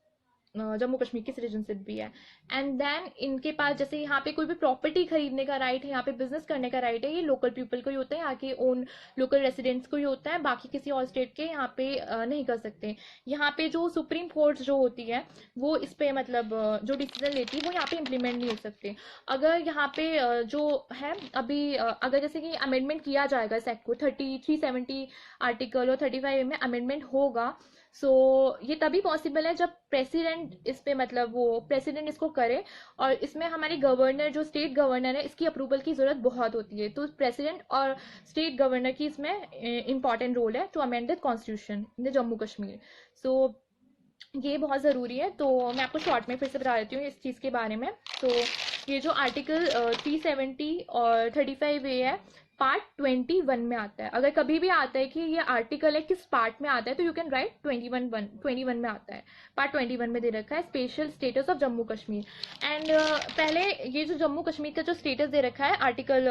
जम्मू कश्मीर की सिटीजनशिप भी है। एंड देन इनके पास जैसे यहाँ पे कोई भी प्रॉपर्टी खरीदने का राइट है, यहाँ पे बिजनेस करने का राइट है, ये लोकल पीपल को ही होता है, यहाँ के ओन लोकल रेसिडेंट्स को ही होता है, बाकी किसी और स्टेट के यहाँ पे नहीं कर सकते। यहाँ पे जो सुप्रीम कोर्ट जो होती है वो इस पे मतलब जो डिसीजन लेती है वो यहाँ पे इम्प्लीमेंट नहीं हो सकते। अगर यहाँ पे जो है अभी अगर जैसे कि अमेंडमेंट किया जाएगा इस एक्ट को, 370 आर्टिकल और 35 में अमेंडमेंट होगा, सो ये तभी पॉसिबल है जब प्रेसिडेंट इस पे मतलब वो प्रेसिडेंट इसको करे, और इसमें हमारे गवर्नर जो स्टेट गवर्नर है इसकी अप्रूवल की ज़रूरत बहुत होती है। तो प्रेसिडेंट और स्टेट गवर्नर की इसमें इंपॉर्टेंट रोल है to amend the constitution in the Jammu Kashmir. So ये बहुत ज़रूरी है। तो मैं आपको शॉर्ट में फिर से बता देती हूँ इस चीज़ के बारे में। तो ये जो आर्टिकल 370 और 35A है, पार्ट 21 में आता है। अगर कभी भी आता है कि ये आर्टिकल है किस पार्ट में आता है, तो यू कैन राइट 21 में आता है। पार्ट 21 में दे रखा है special status of Jammu Kashmir. And पहले ये जो जम्मू कश्मीर का जो स्टेटस दे रखा है आर्टिकल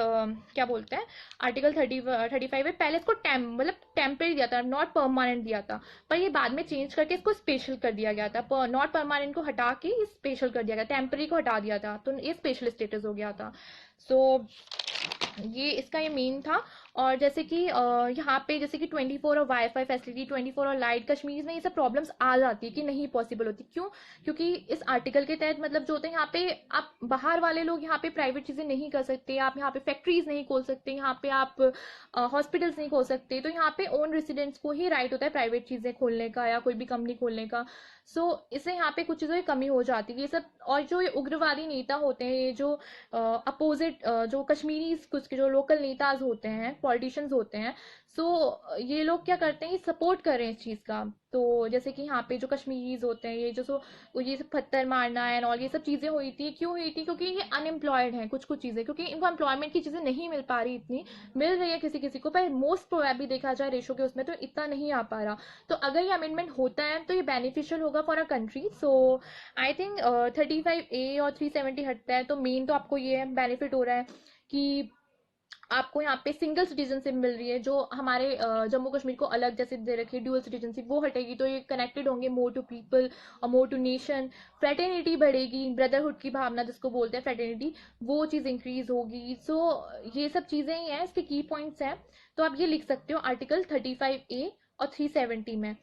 क्या बोलते हैं, आर्टिकल 35 में, पहले इसको मतलब टेम्परेरी दिया था, नॉट परमानेंट दिया था, पर ये बाद में चेंज करके इसको स्पेशल कर दिया गया था। नॉट परमानेंट को हटा के ये स्पेशल कर दिया गया, टेम्परेरी को हटा दिया था, तो ये स्पेशल स्टेटस हो गया था। सो ये इसका ये मेन था। और जैसे कि यहाँ पे जैसे कि 24 और वाईफाई फैसिलिटी, 24 और लाइट, कश्मीर में ये सब प्रॉब्लम्स आ जाती है कि नहीं पॉसिबल होती। क्यों? क्योंकि इस आर्टिकल के तहत मतलब जो होते हैं यहाँ पे आप बाहर वाले लोग यहाँ पे प्राइवेट चीज़ें नहीं कर सकते, आप यहाँ पे फैक्ट्रीज नहीं खोल सकते, यहाँ पे आप हॉस्पिटल्स नहीं खोल सकते, तो यहाँ पे ओन रेसिडेंट्स को ही राइट होता है प्राइवेट चीज़ें खोलने का या कोई भी कंपनी खोलने का। सो इससे यहाँ पे कुछ चीज़ों की कमी हो जाती है ये सब। और जो ये उग्रवादी नेता होते हैं, ये जो अपोजिट जो कश्मीरी कुछ के जो लोकल नेताज होते हैं, पॉलिटिशियंस होते हैं, सो ये लोग क्या करते हैं, ये सपोर्ट कर रहे हैं इस चीज़ का। तो जैसे कि यहाँ पे जो कश्मीरीज होते हैं, ये जो ये सब पत्थर मारना है और ये सब चीज़ें हुई थी, क्यों हुई थी? क्योंकि ये अनएम्प्लॉयड हैं कुछ कुछ चीज़ें, क्योंकि इनको एम्प्लॉयमेंट की चीज़ें नहीं मिल पा रही, इतनी मिल रही है किसी किसी को, पर मोस्ट प्रोबेबली देखा जाए रेशो के उसमें तो इतना नहीं आ पा रहा। तो अगर ये अमेंडमेंट होता है तो ये बेनिफिशियल होगा for a country. So I think 35A और 370 हटता है, तो मेन तो आपको ये बेनिफिट हो रहा है कि आपको यहाँ पे सिंगल सिटीजनशिप मिल रही है। जो हमारे जम्मू कश्मीर को अलग जैसे दे रखी है ड्यूअल सिटीजनशिप, वो हटेगी, तो ये कनेक्टेड होंगे मोर टू पीपल और मोर टू नेशन। फ्रेटर्निटी बढ़ेगी, ब्रदरहुड की भावना जिसको बोलते हैं फ्रेटर्निटी, वो चीज़ इंक्रीज होगी। सो ये सब चीज़ें ही हैं, इसके की पॉइंट्स हैं। तो आप ये लिख सकते हो आर्टिकल 35A और 370 में।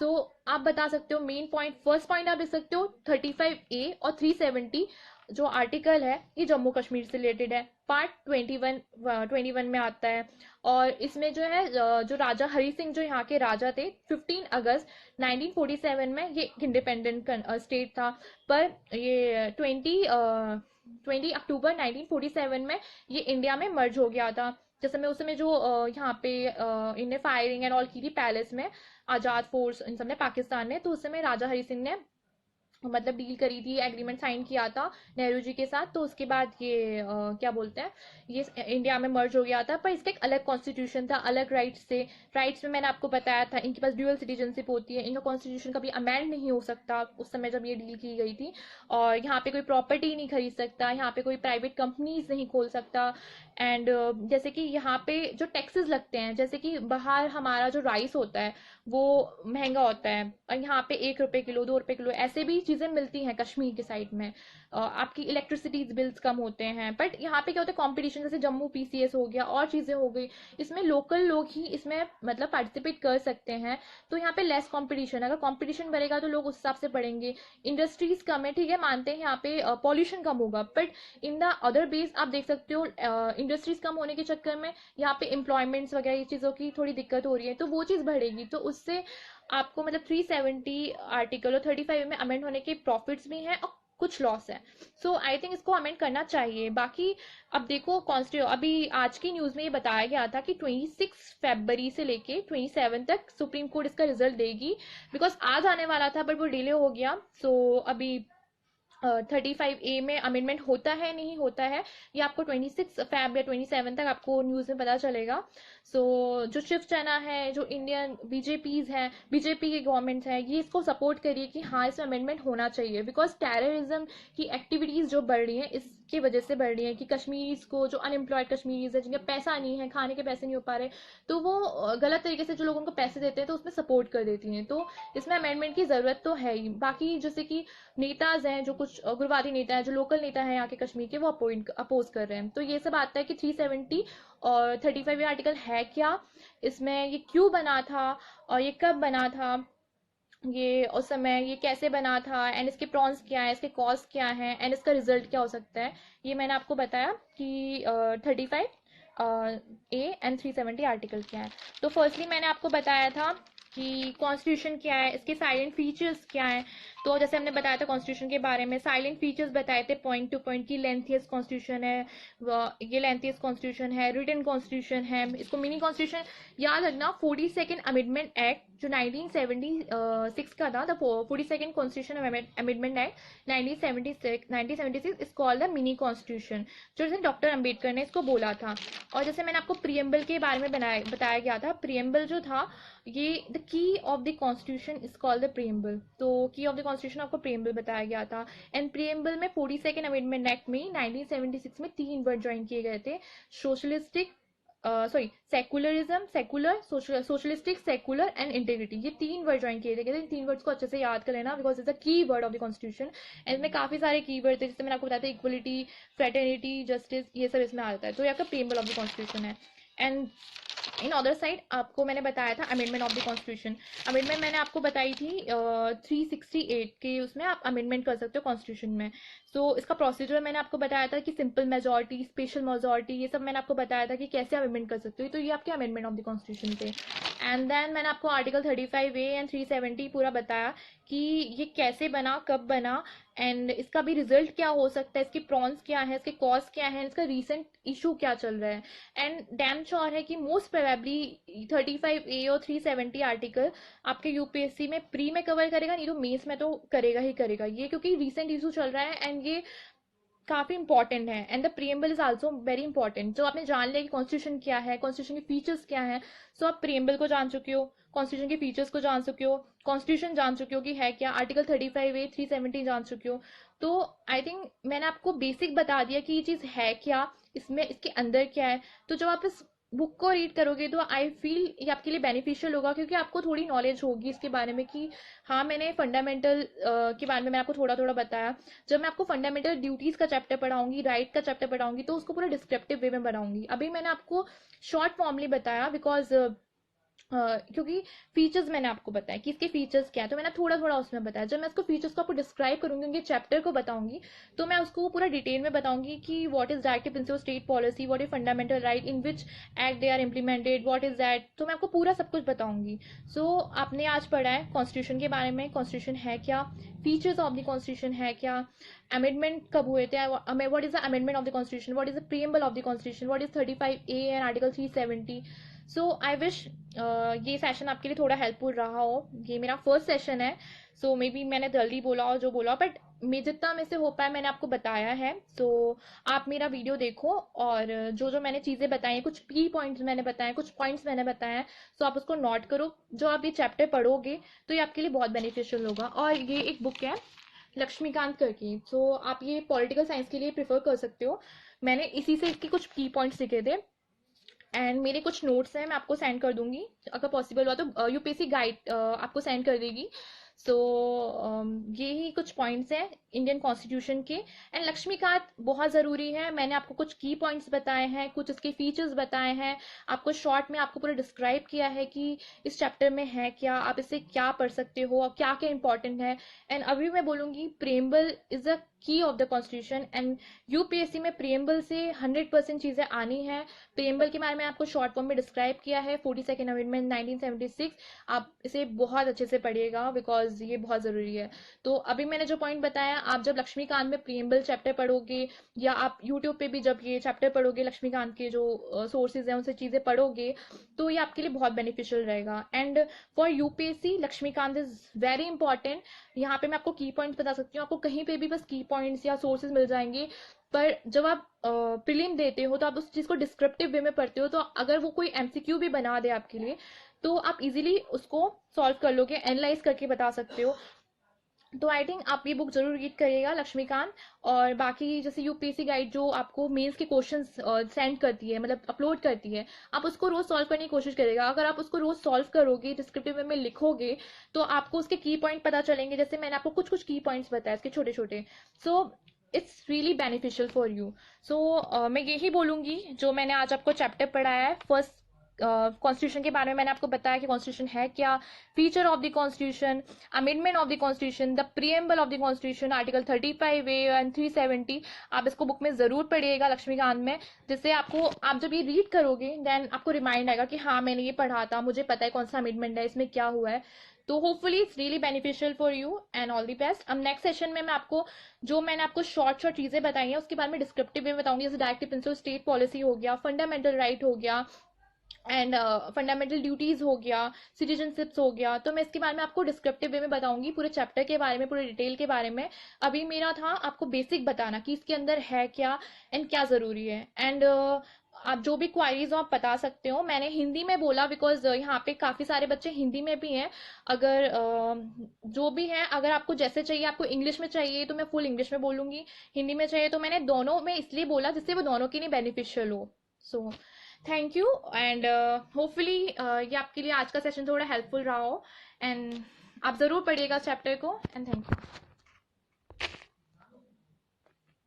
सो आप बता सकते हो मेन पॉइंट, फर्स्ट पॉइंट आप लिख सकते हो 35A और 370 जो आर्टिकल है ये जम्मू कश्मीर से रिलेटेड है, पार्ट 21 में आता है। और इसमें जो है जो राजा हरि सिंह जो यहाँ के राजा थे, 15 अगस्त 1947 में ये इंडिपेंडेंट स्टेट था, पर ये 20 अक्टूबर 1947 में ये इंडिया में मर्ज हो गया था। जैसे में उस समय जो यहाँ पे इन्हें फायरिंग एंड ऑल की थी पैलेस में, आज़ाद फोर्स इन सब ने, पाकिस्तान ने, तो उस समय राजा हरि सिंह ने मतलब डील करी थी, एग्रीमेंट साइन किया था नेहरू जी के साथ। तो उसके बाद ये क्या बोलते हैं, ये इंडिया में मर्ज हो गया था, पर इसका एक अलग कॉन्स्टिट्यूशन था, अलग राइट्स थे। राइट्स में मैंने आपको बताया था इनके पास ड्यूअल सिटीजनशिप होती है, इनका कॉन्स्टिट्यूशन कभी अमेंड नहीं हो सकता उस समय जब ये डील की गई थी। और यहाँ पे कोई प्रॉपर्टी नहीं खरीद सकता, यहाँ पे कोई प्राइवेट कंपनीज नहीं खोल सकता। एंड जैसे कि यहाँ पे जो टैक्सेस लगते हैं, जैसे कि बाहर हमारा जो राइस होता है वो महंगा होता है, और यहाँ पे 1 रुपए किलो, 2 रुपए किलो ऐसे भी चीज़ें मिलती हैं कश्मीर के साइड में। आपकी इलेक्ट्रिसिटी बिल्स कम होते हैं, बट यहाँ पे क्या होता है कंपटीशन, जैसे जम्मू PCS हो गया और चीज़ें हो गई, इसमें लोकल लोग ही इसमें मतलब पार्टिसिपेट कर सकते हैं। तो यहाँ पे लेस कंपटीशन, अगर कंपटीशन बढ़ेगा तो लोग उस हिसाब से बढ़ेंगे। इंडस्ट्रीज कम है, ठीक है, मानते हैं यहाँ पे पॉल्यूशन कम होगा, but in the other base आप देख सकते हो इंडस्ट्रीज कम होने के चक्कर में यहाँ पे एम्प्लॉयमेंट्स वगैरह ये चीज़ों की थोड़ी दिक्कत हो रही है, तो वो चीज़ बढ़ेगी। तो उससे आपको मतलब 370 आर्टिकल और 35 में अमेंड होने के प्रॉफिट्स भी हैं और कुछ लॉस है। सो आई थिंक इसको अमेंड करना चाहिए। बाकी अब देखो अभी आज की न्यूज़ में ये बताया गया था कि 26 फरवरी से लेके 27 तक सुप्रीम कोर्ट इसका रिजल्ट देगी, बिकॉज आज आने वाला था बट वो डिले हो गया। सो अभी 35A में अमेंडमेंट होता है नहीं होता है, ये आपको 26 फरवरी या 27 तक आपको न्यूज़ में पता चलेगा। सो जो शिवसेना है, जो इंडियन बीजेपीज हैं, बीजेपी की गवर्नमेंट है, ये इसको सपोर्ट करिए कि हाँ इसमें अमेंडमेंट होना चाहिए, बिकॉज टेररिज्म की एक्टिविटीज़ जो बढ़ रही हैं इसकी वजह से बढ़ रही है कि कश्मीरीज को, जो अनएम्प्लॉयड कश्मीरीज है जिनके पैसा नहीं है, खाने के पैसे नहीं हो पा रहे, तो वो गलत तरीके से जो लोग उनको पैसे देते हैं तो उसमें सपोर्ट कर देती हैं। तो इसमें अमेंडमेंट की ज़रूरत तो है ही। बाकी जैसे कि नेताज हैं, जो कुछ उग्रवादी नेता हैं, जो लोकल नेता हैं यहाँ के कश्मीर के, वो अपोज कर रहे हैं। तो ये सब आता है कि 370 और 35 आर्टिकल है क्या, इसमें ये क्यों बना था और ये कब बना था, ये उस समय ये कैसे बना था, एंड इसके प्रॉन्स क्या है, इसके कॉस्ट क्या है, एंड इसका रिजल्ट क्या हो सकता है, ये मैंने आपको बताया कि 35A एंड 370 आर्टिकल क्या है। तो फर्स्टली मैंने आपको बताया था कि कॉन्स्टिट्यूशन क्या है, इसके साइलेंट फीचर्स क्या है। तो जैसे हमने बताया था कॉन्स्टिट्यूशन के बारे में, साइलेंट फीचर्स बताए थे पॉइंट टू पॉइंट की लेंथियस्ट कॉन्स्टिट्यूशन है, ये लेंथियस्ट कॉन्स्टिट्यूशन है, रिटन कॉन्स्टिट्यूशन है। इसको मिनी कॉन्स्टिट्यूशन याद रखना, 42nd अमेंडमेंट एक्ट जो 1976 का था, the 42nd constitution amendment act 1976 is called the mini constitution, जो जैसे डॉक्टर अंबेडकर ने इसको बोला था। और जैसे मैंने आपको प्रियम्बल के बारे में बताया गया था, प्रियम्बल जो था ये the key of the constitution is called the preamble, तो की ऑफ द कॉन्स्टिट्यूशन आपको प्रियम्बल बताया गया था। एंड प्रियम्बल में 42nd अमेंडमेंट एक्ट में 1976 में 3 वर्ड ज्वाइन किए गए थे, socialistic secular, socialistic, secular and integrity, ये 3 वर्ड ज्वाइन किए थे। इन 3 वर्ड्स को अच्छे से याद कर लेना, because is the key word of the constitution. And इसमें काफी सारे की वर्ड थे, जैसे मैंने आपको बताया था इक्वलिटी, फ्रेटर्निटी, जस्टिस, ये सब इसमें आता है। तो ये आपका प्रीएम्बल ऑफ द कॉन्स्टिट्यूशन है। एंड इन अदर साइड आपको मैंने बताया था amendment of the constitution. Amendment मैंने आपको बताई थी 368 के, उसमें आप अमेंडमेंट कर सकते हो कॉन्स्टिट्यूशन में। सो इसका प्रोसीजर मैंने आपको बताया था कि सिंपल मेजॉरिटी, स्पेशल मेजॉरिटी, ये सब मैंने आपको बताया था कि कैसे अमेंडमेंट कर सकते हो। तो ये आपके अमेंडमेंट ऑफ द कॉन्स्टिट्यूशन थे। एंड देन मैंने आपको आर्टिकल 35A एंड 370 पूरा बताया कि ये कैसे बना, कब बना, एंड इसका भी रिजल्ट क्या हो सकता है, इसके प्रॉन्स क्या है, इसके कॉस्ट क्या है, इसका रीसेंट इशू क्या चल रहा है। एंड डैम श्योर है कि मोस्ट प्रोबेबली 35A और 370 आर्टिकल आपके यूपीएससी में प्री में कवर करेगा, नहीं तो मेंस में तो करेगा ही करेगा ये, क्योंकि रीसेंट इशू चल रहा है एंड ये काफी इंपॉर्टेंट है। And the preamble is also very important. जो आपने जान लिया कि कॉन्स्टिट्यूशन क्या है, कॉन्स्टिट्यूशन के फीचर्स क्या है, सो आप प्रीएम्बल को जान चुके हो, कॉन्स्टिट्यूशन के फीचर्स को जान चुके हो, कॉन्स्टिट्यूशन जान चुके हो कि है क्या, आर्टिकल 35A 370 जान चुके हो। तो आई थिंक मैंने आपको बेसिक बता दिया कि ये चीज है क्या, इसमें इसके अंदर क्या है। तो जब आप इस बुक को रीड करोगे तो आई फील ये आपके लिए बेनिफिशियल होगा, क्योंकि आपको थोड़ी नॉलेज होगी इसके बारे में कि हाँ, मैंने फंडामेंटल के बारे में मैंने आपको थोड़ा थोड़ा बताया। जब मैं आपको फंडामेंटल ड्यूटीज का चैप्टर पढ़ाऊंगी, राइट का चैप्टर पढ़ाऊंगी, तो उसको पूरा डिस्क्रिप्टिव वे में बनाऊंगी। अभी मैंने आपको शॉर्ट फॉर्मली बताया, बिकॉज क्योंकि फीचर्स मैंने आपको बताया कि इसके फीचर्स क्या है, तो मैंने थोड़ा थोड़ा उसमें बताया। जब मैं उसको फीचर्स को आपको डिस्क्राइब करूंगी, उनके चैप्टर को बताऊंगी, तो मैं उसको पूरा डिटेल में बताऊंगी कि what is directive principle state policy, what is fundamental right, in which act they are implemented, what is that. तो मैं आपको पूरा सब कुछ बताऊंगी। सो आपने आज पढ़ा है कॉन्स्टिट्यूशन के बारे में, कॉन्स्टिट्यूशन है क्या, फीचर्स ऑफ द कॉन्स्टिट्यूशन है क्या, अमेंडमेंट कब हुए थे, what is the amendment of the constitution, what is the preamble of the constitution, what is 35A and article 370। So I wish ये सेशन आपके लिए थोड़ा हेल्पफुल रहा हो। ये मेरा फर्स्ट सेशन है, सो मे बी मैंने जल्दी बोला और जो बोला, बट मैं जितना में से हो पाया मैंने आपको बताया है। सो आप मेरा वीडियो देखो, और जो जो मैंने चीज़ें बताई हैं, कुछ की पॉइंट्स मैंने बताए, कुछ पॉइंट्स मैंने बताए हैं, सो आप उसको नोट करो। जो आप ये चैप्टर पढ़ोगे तो ये आपके लिए बहुत बेनिफिशियल होगा। और ये एक बुक है लक्ष्मीकांत करके, सो आप ये पॉलिटिकल साइंस के लिए प्रेफर कर सकते हो। मैंने इसी से इसके कुछ की पॉइंट्स लिखे थे, एंड मेरे कुछ नोट्स हैं, मैं आपको सेंड कर दूंगी, अगर पॉसिबल हुआ तो यूपीएससी गाइड आपको सेंड कर देगी। सो ये ही कुछ पॉइंट्स हैं इंडियन कॉन्स्टिट्यूशन के। एंड लक्ष्मीकांत बहुत ज़रूरी है, मैंने आपको कुछ की पॉइंट्स बताए हैं, कुछ इसके फीचर्स बताए हैं, आपको शॉर्ट में आपको पूरा डिस्क्राइब किया है कि इस चैप्टर में है क्या, आप इससे क्या पढ़ सकते हो और क्या क्या इंपॉर्टेंट है। एंड अभी मैं बोलूँगी preamble is the key of the constitution, and UPSC में प्रीएम्बल से 100% चीज़ें आनी है। प्रीएम्बल के बारे में आपको शॉर्ट फॉर्म में डिस्क्राइब किया है, 42nd अमेंडमेंट 1976, आप इसे बहुत अच्छे से पढ़िएगा, बिकॉज ये बहुत ज़रूरी है। तो अभी मैंने जो पॉइंट बताया, आप जब लक्ष्मीकांत में प्रीएम्बल चैप्टर पढ़ोगे, या आप यूट्यूब पे भी जब ये चैप्टर पढ़ोगे, लक्ष्मीकांत के जो सोर्सेज हैं उनसे चीज़ें पढ़ोगे, तो ये आपके लिए बहुत बेनिफिशियल रहेगा। And for UPSC Laxmikanth is very important. यहाँ पे मैं आपको की पॉइंट्स बता सकती हूँ, आपको कहीं पे भी बस की पॉइंट्स या सोर्सेज मिल जाएंगे, पर जब आप प्रीलिम देते हो तो आप उस चीज़ को डिस्क्रिप्टिव वे में पढ़ते हो, तो अगर वो कोई एमसीक्यू भी बना दे आपके लिए, तो आप इजीली उसको सॉल्व कर लोगे, एनालाइज करके बता सकते हो। तो आई थिंक आप ये बुक जरूर रीड करिएगा लक्ष्मीकांत। और बाकी जैसे यूपीएससी गाइड जो आपको मेंस के क्वेश्चंस सेंड करती है, मतलब अपलोड करती है, आप उसको रोज सॉल्व करने की कोशिश करिएगा। अगर आप उसको रोज सॉल्व करोगे, डिस्क्रिप्टिव वे में लिखोगे, तो आपको उसके की पॉइंट पता चलेंगे। जैसे मैंने आपको कुछ कुछ की पॉइंट्स बताए इसके छोटे छोटे, so it's really beneficial for you. So मैं यही बोलूँगी, जो मैंने आज आपको चैप्टर पढ़ाया है फर्स्ट कॉन्स्टिट्यूशन के बारे में, मैंने आपको बताया कि कॉन्स्टिट्यूशन है क्या, feature of the constitution, amendment of the constitution, the preamble of the constitution, article 35A and 370। आप इसको बुक में जरूर पढ़िएगा लक्ष्मीकांत में, जिससे आपको, आप जब ये रीड करोगे देन आपको रिमाइंड आएगा कि हाँ, मैंने ये पढ़ा था, मुझे पता है कौन सा अमेंडमेंट है, इसमें क्या हुआ है। तो hopefully it's really beneficial for you, and all the best. अब नेक्स्ट सेशन में मैं आपको, जो मैंने आपको शॉर्ट शॉर्ट चीजें बताई हैं, उसके बारे में डिस्क्रिप्टिव में बताऊंगी। जैसे डायरेक्टिव प्रिंसिपल स्टेट पॉलिसी हो गया, फंडामेंटल राइट हो गया, एंड फंडामेंटल ड्यूटीज हो गया, सिटीजनशिप्स हो गया। तो मैं इसके बारे में आपको डिस्क्रिप्टिव वे में बताऊंगी, पूरे चैप्टर के बारे में, पूरे डिटेल के बारे में। अभी मेरा था आपको बेसिक बताना कि इसके अंदर है क्या एंड क्या ज़रूरी है। एंड आप जो भी क्वारीज हो आप बता सकते हो। मैंने हिंदी में बोला बिकॉज यहाँ पे काफ़ी सारे बच्चे हिंदी में भी हैं। अगर जो भी है, अगर आपको जैसे चाहिए, आपको इंग्लिश में चाहिए तो मैं फुल इंग्लिश में बोलूँगी, हिंदी में चाहिए तो मैंने दोनों में इसलिए बोला जिससे वो दोनों के लिए बेनिफिशियल हो। So thank you. And hopefully ये आपके लिए आज का सेशन थोड़ा हेल्पफुल रहा हो। एंड आप ज़रूर पढ़िएगा चैप्टर को। And thank you.